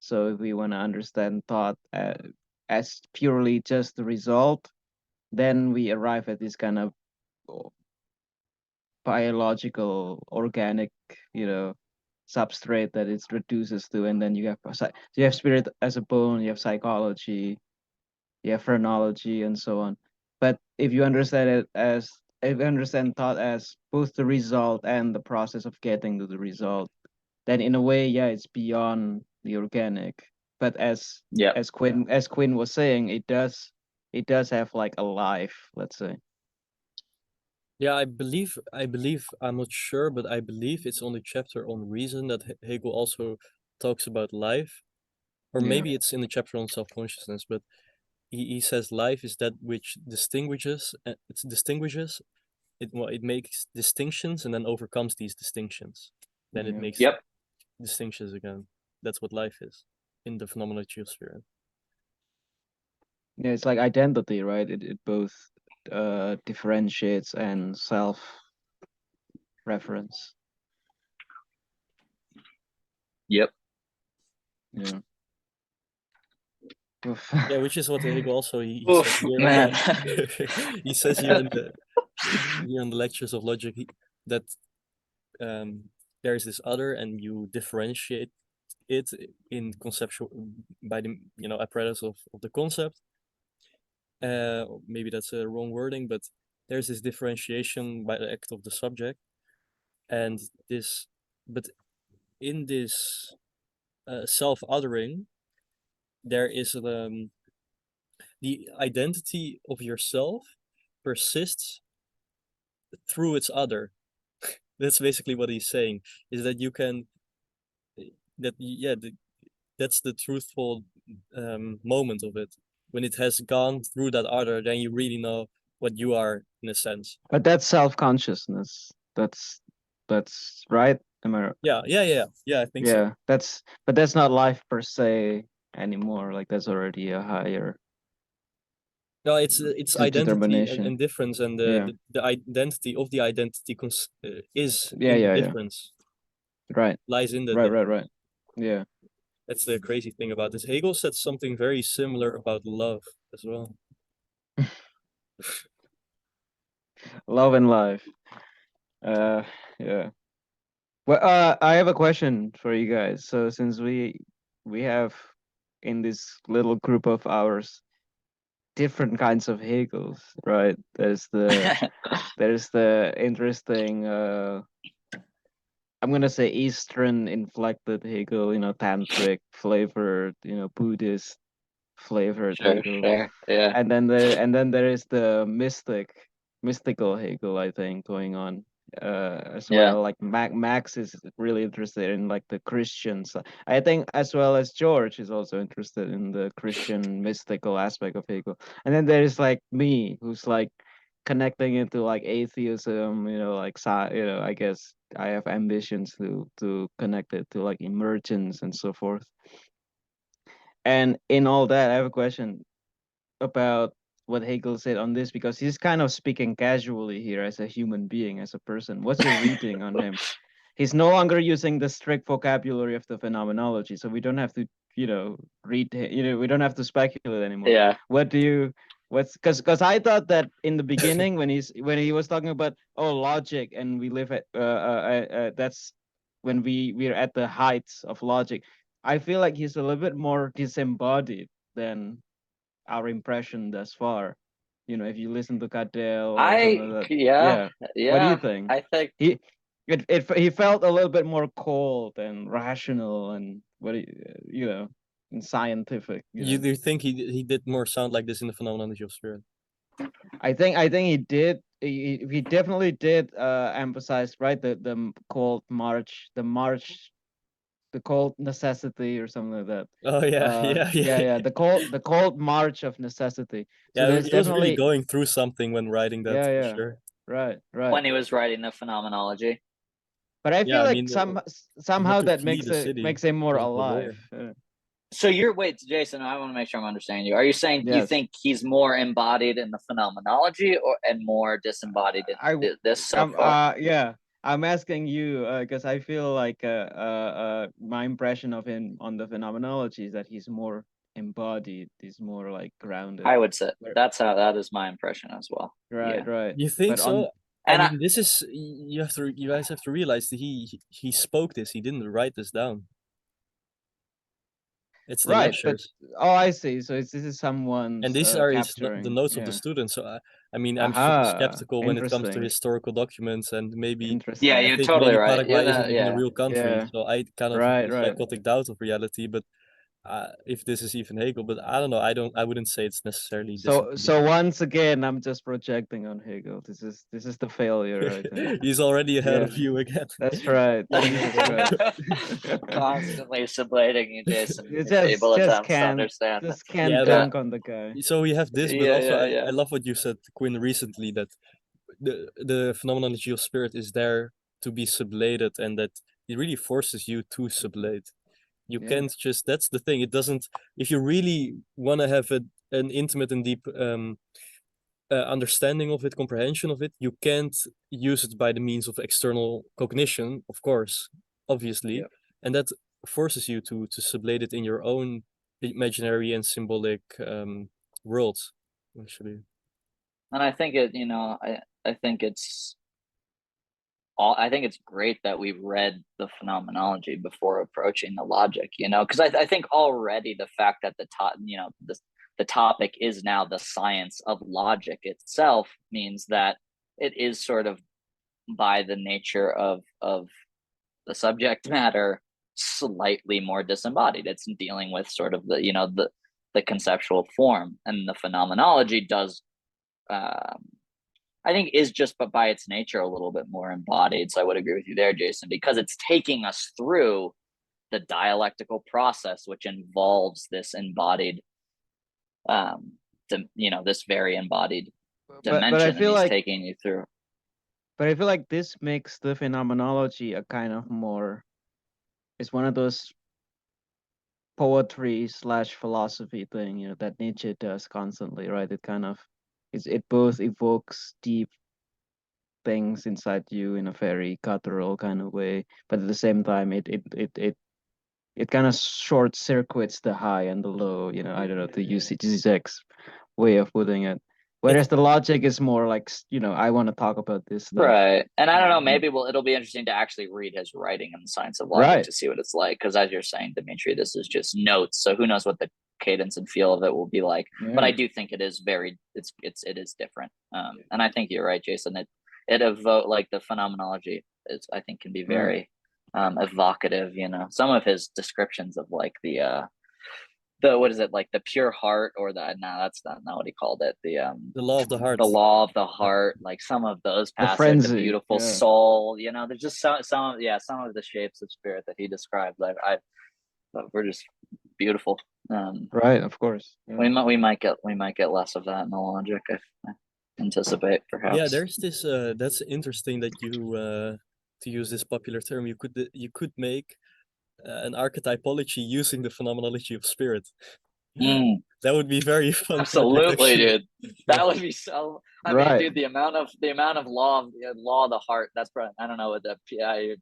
So if we want to understand thought as purely just the result, then we arrive at this kind of biological, organic, substrate that it reduces to, and then you have spirit as a bone, you have psychology, you have phrenology, and so on. But if you understand thought as both the result and the process of getting to the result, then in a way, it's beyond the organic. But as Quinn was saying, it does have like a life, let's say. Yeah, I believe, I'm not sure, but I believe it's on the chapter on reason that Hegel also talks about life. Or maybe it's in the chapter on self-consciousness, but he says life is that which distinguishes, it makes distinctions and then overcomes these distinctions. Then it makes distinctions again. That's what life is in the phenomenology of spirit. Yeah, it's like identity, right? It both differentiates and self-reference. Yep. Yeah. Yeah, which is what Hegel also he says here. He says here in the lectures of logic that there is this other, and you differentiate it in conceptual by the apparatus of the concept. Maybe that's a wrong wording, but there's this differentiation by the act of the subject, and but in this self-othering, there is the identity of yourself persists through its other. That's basically what he's saying, is that you can, that's the truthful moment of it. When it has gone through that other, then you really know what you are, in a sense. But that's self-consciousness. That's right. Am I right? Yeah, I think so. But that's not life per se anymore. Like that's already a higher. No, it's identity and difference, and the identity of the identity is in the difference. Right. Lies in the right. Yeah. That's the crazy thing about this. Hegel said something very similar about love as well. Love and life. Yeah. Well, I have a question for you guys. So since we have in this little group of ours different kinds of Hegels, right? There's the interesting I'm gonna say Eastern inflected Hegel, tantric flavored, Buddhist flavored Hegel. Yeah. And then there is the mystical Hegel, I think, going on as Yeah. well. Like Max is really interested in like the Christians. I think as well as George is also interested in the Christian mystical aspect of Hegel. And then there is like me, who's like connecting into like atheism, like I guess I have ambitions to connect it to like emergence and so forth. And in all that, I have a question about what Hegel said on this, because he's kind of speaking casually here as a human being, as a person. What's your reading on him? He's no longer using the strict vocabulary of the phenomenology, so we don't have to, read, we don't have to speculate anymore. Yeah. What do you, because I thought that in the beginning when he was talking about logic, and we live at that's when we're at the heights of logic. I feel like he's a little bit more disembodied than our impression thus far. If you listen to Cadell or something like that. Yeah. What do you think? I think He he felt a little bit more cold and rational, and and scientific. Do you think he did more sound like this in the Phenomenology of Spirit? I think he did. He definitely did emphasize, right, the cold march, the cold necessity or something like that. Oh yeah. Yeah. The cold march of necessity. So Yeah, there's he was really definitely going through something when writing that, for sure. Right. when he was writing the Phenomenology. But I feel Yeah, I like mean, somehow to that flee makes the city him more was alive. So wait, Jason, I want to make sure I'm understanding you. Are you saying you Yes. think he's more embodied in the Phenomenology and more disembodied in this so far? Yeah. I'm asking you because I feel like my impression of him on the Phenomenology is that he's more embodied. He's more like grounded. I would say that is my impression as well. Right. Yeah. Right. You think But so? And I mean, this is you guys have to realize that he spoke this. He didn't write this down. It's the right. But lectures, I see. So this is someone's and these are the capturing. notes of the Yeah. students. So I mean, I'm super Aha. skeptical when it comes to Interesting. historical documents, and maybe Interesting. yeah, I you're think totally maybe right. Paraguay isn't even a Yeah. real country, Yeah. so I kind of Right. have a psychotic doubt of reality. But if this is even Hegel, but I don't know. I wouldn't say it's necessarily So once again, I'm just projecting on Hegel. This is the failure, I think. He's already ahead Yeah. of you again. That's right. That's right. Constantly sublating you, Jason. You Feeble just attempts to can't understand. Yeah, but dunk on the guy. so we have this, but Yeah, also yeah. I love what you said, Quinn, recently, that the phenomenology of spirit is there to be sublated, and that it really forces you to sublate. You Yeah. can't just, that's the thing. It doesn't, if you really want to have an intimate and deep understanding of it, comprehension of it, you can't use it by the means of external cognition, of course, obviously, Yeah. and that forces you to sublate it in your own imaginary and symbolic worlds, actually. And I think I think it's I think it's great that we read the phenomenology before approaching the logic, because I think already the fact that the topic is now the science of logic itself means that it is sort of, by the nature of the subject matter, slightly more disembodied. It's dealing with sort of the conceptual form, and the phenomenology does I think is just, but by its nature, a little bit more embodied. So I would agree with you there, Jason, because it's taking us through the dialectical process, which involves this embodied, this very embodied dimension, but I feel and he's like taking you through. But I feel like this makes the phenomenology a kind of more. It's one of those poetry/philosophy thing, that Nietzsche does constantly, right? It both evokes deep things inside you in a very guttural kind of way, but at the same time, it kind of short circuits the high and the low. I don't know, to use Zizek's way of putting it. Whereas the logic is more like, I want to talk about this stuff. Right. And I don't know, maybe it'll be interesting to actually read his writing in the Science of Logic to see what it's like. Because as you're saying, Dimitri, this is just notes. So who knows what the cadence and feel of it will be like. But I Yeah. do think it is it is different. And I think you're right, Jason. It evoke like the phenomenology is, I think, can be very evocative. You know, some of his descriptions of like the what is it, like the pure heart, or that's not what he called it, The law of the heart. the law of the heart, like some of those The passages, frenzy, the beautiful yeah. soul, you know, there's just some of the shapes of spirit that he described, like we're just beautiful. Right, of course. Yeah. We might get less of that in the logic, I anticipate, perhaps. Yeah, there's this that's interesting that you to use this popular term, you could make an archetypology using the phenomenology of spirit. That would be very fun. Absolutely, dude. That Yeah. would be so. I Right. mean, dude, the amount of law of the heart. That's probably, I don't know what the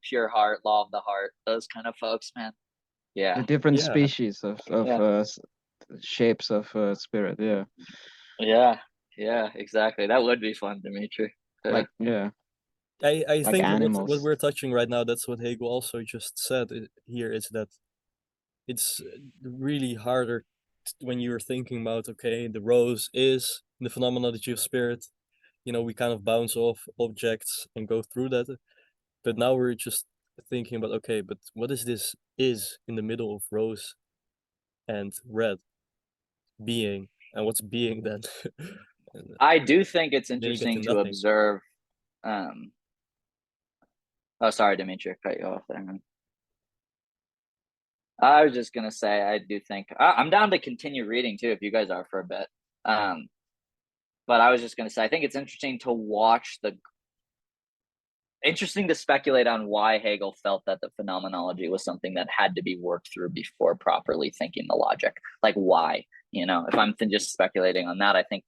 pure heart, law of the heart. Those kind of folks, man. Yeah. The different Yeah. species of shapes of spirit. Yeah. Yeah. Exactly. That would be fun, Dimitri. Like yeah. I Like think what animals. we're touching right now, that's what Hegel also just said here, is that it's really harder when you're thinking about, okay, the rose is the phenomenology of spirit. You know, we kind of bounce off objects and go through that. But now we're just thinking about, okay, but what is this is in the middle of rose and red? Being. And what's being then? I do think it's Then you get interesting to to nothing. observe. Oh, sorry, Dimitri, cut you off there, man. I was just gonna say, I do think I'm down to continue reading too, if you guys are for a bit. But I was just gonna say, I think it's interesting to watch interesting to speculate on why Hegel felt that the phenomenology was something that had to be worked through before properly thinking the logic. Like, why? You know, if I'm just speculating on that, I think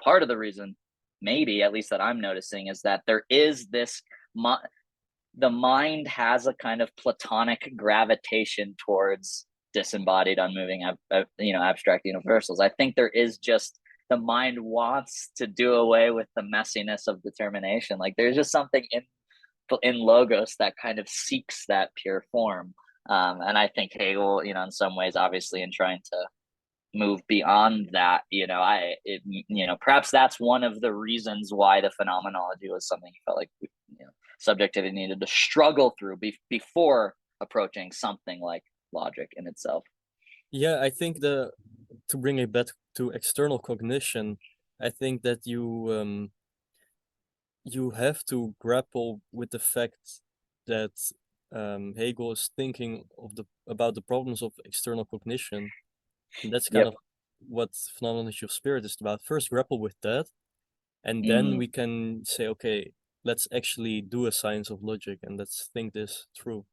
part of the reason, maybe at least that I'm noticing, is that there is this the mind has a kind of Platonic gravitation towards disembodied, unmoving, abstract universals. I think there is just, the mind wants to do away with the messiness of determination. Like there's just something in logos that kind of seeks that pure form. And I think Hegel, in some ways, obviously, in trying to move beyond that, perhaps that's one of the reasons why the phenomenology was something he felt like subjectivity needed to struggle through before approaching something like logic in itself. Yeah, I think to bring it back to external cognition, I think that you have to grapple with the fact that Hegel is thinking about the problems of external cognition. And that's kind of what phenomenology of spirit is about. First, grapple with that, and then we can say, okay, let's actually do a science of logic and let's think this through.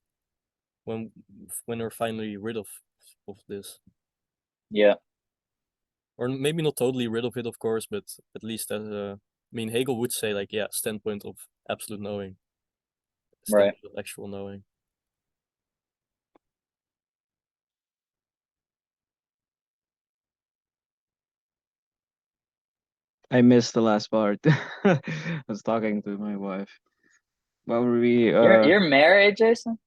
When we're finally rid of this. Yeah. Or maybe not totally rid of it, of course, but at least Hegel would say, like, yeah, standpoint of absolute knowing, standpoint of actual knowing. I missed the last part. I was talking to my wife. What were we? You're married, Jason?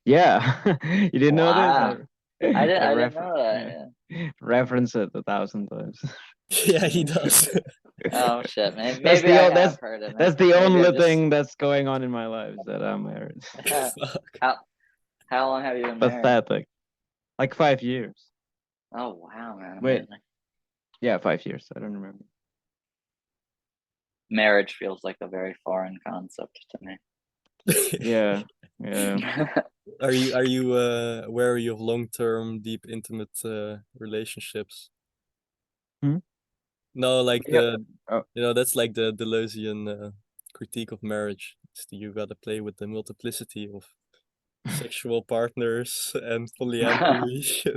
Yeah, you didn't know this? I didn't know that. Yeah. Reference it 1,000 times. Yeah, he does. Oh shit, man. That's Maybe I have heard it. That's the only thing that's going on in my life, is that I'm married. How long have you been married? Pathetic. Like 5 years. Oh wow, man. Wait. Yeah, 5 years. I don't remember. Marriage feels like a very foreign concept to me. Yeah. Are you wary of long-term, deep, intimate relationships? No, like that's like the Deleuzian critique of marriage. You gotta play with the multiplicity of sexual partners and polyamory.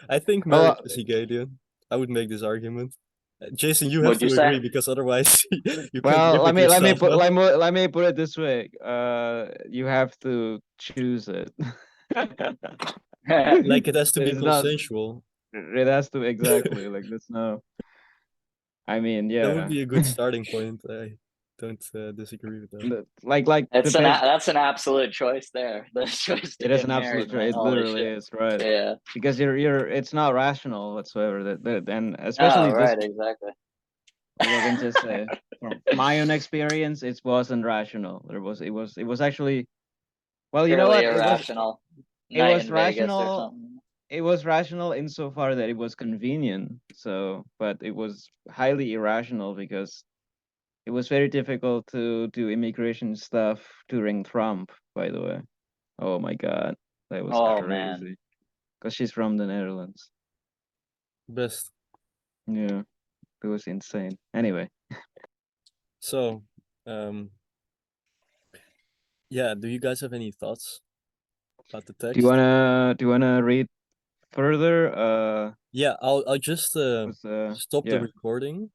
I think marriage is Hegelian. I would make this argument. Jason, you have to agree, because otherwise you well, can't let me put it this way. You have to choose it. Like it has to be consensual. It has to, exactly. Like, there's no. I mean, yeah. That would be a good starting point. disagree with that. Like the That's best. that's an absolute choice there. The choice to It is get an absolute married, choice. man. It Holy literally shit. is, right? Yeah. Because it's not rational whatsoever. And especially Oh, this, right, exactly. like I can just say from my own experience, it wasn't rational. It was actually, well, you know Purely what? irrational. It Night was in Vegas or rational. something. It was rational insofar that it was convenient. So, but it was highly irrational because it was very difficult to do immigration stuff during Trump, by the way. Oh my God, that was Oh, crazy. man. Because she's from the Netherlands. Best. Yeah, it was insane. Anyway, So, yeah, do you guys have any thoughts about the text? do you wanna read further? Yeah, I'll just stop the yeah. recording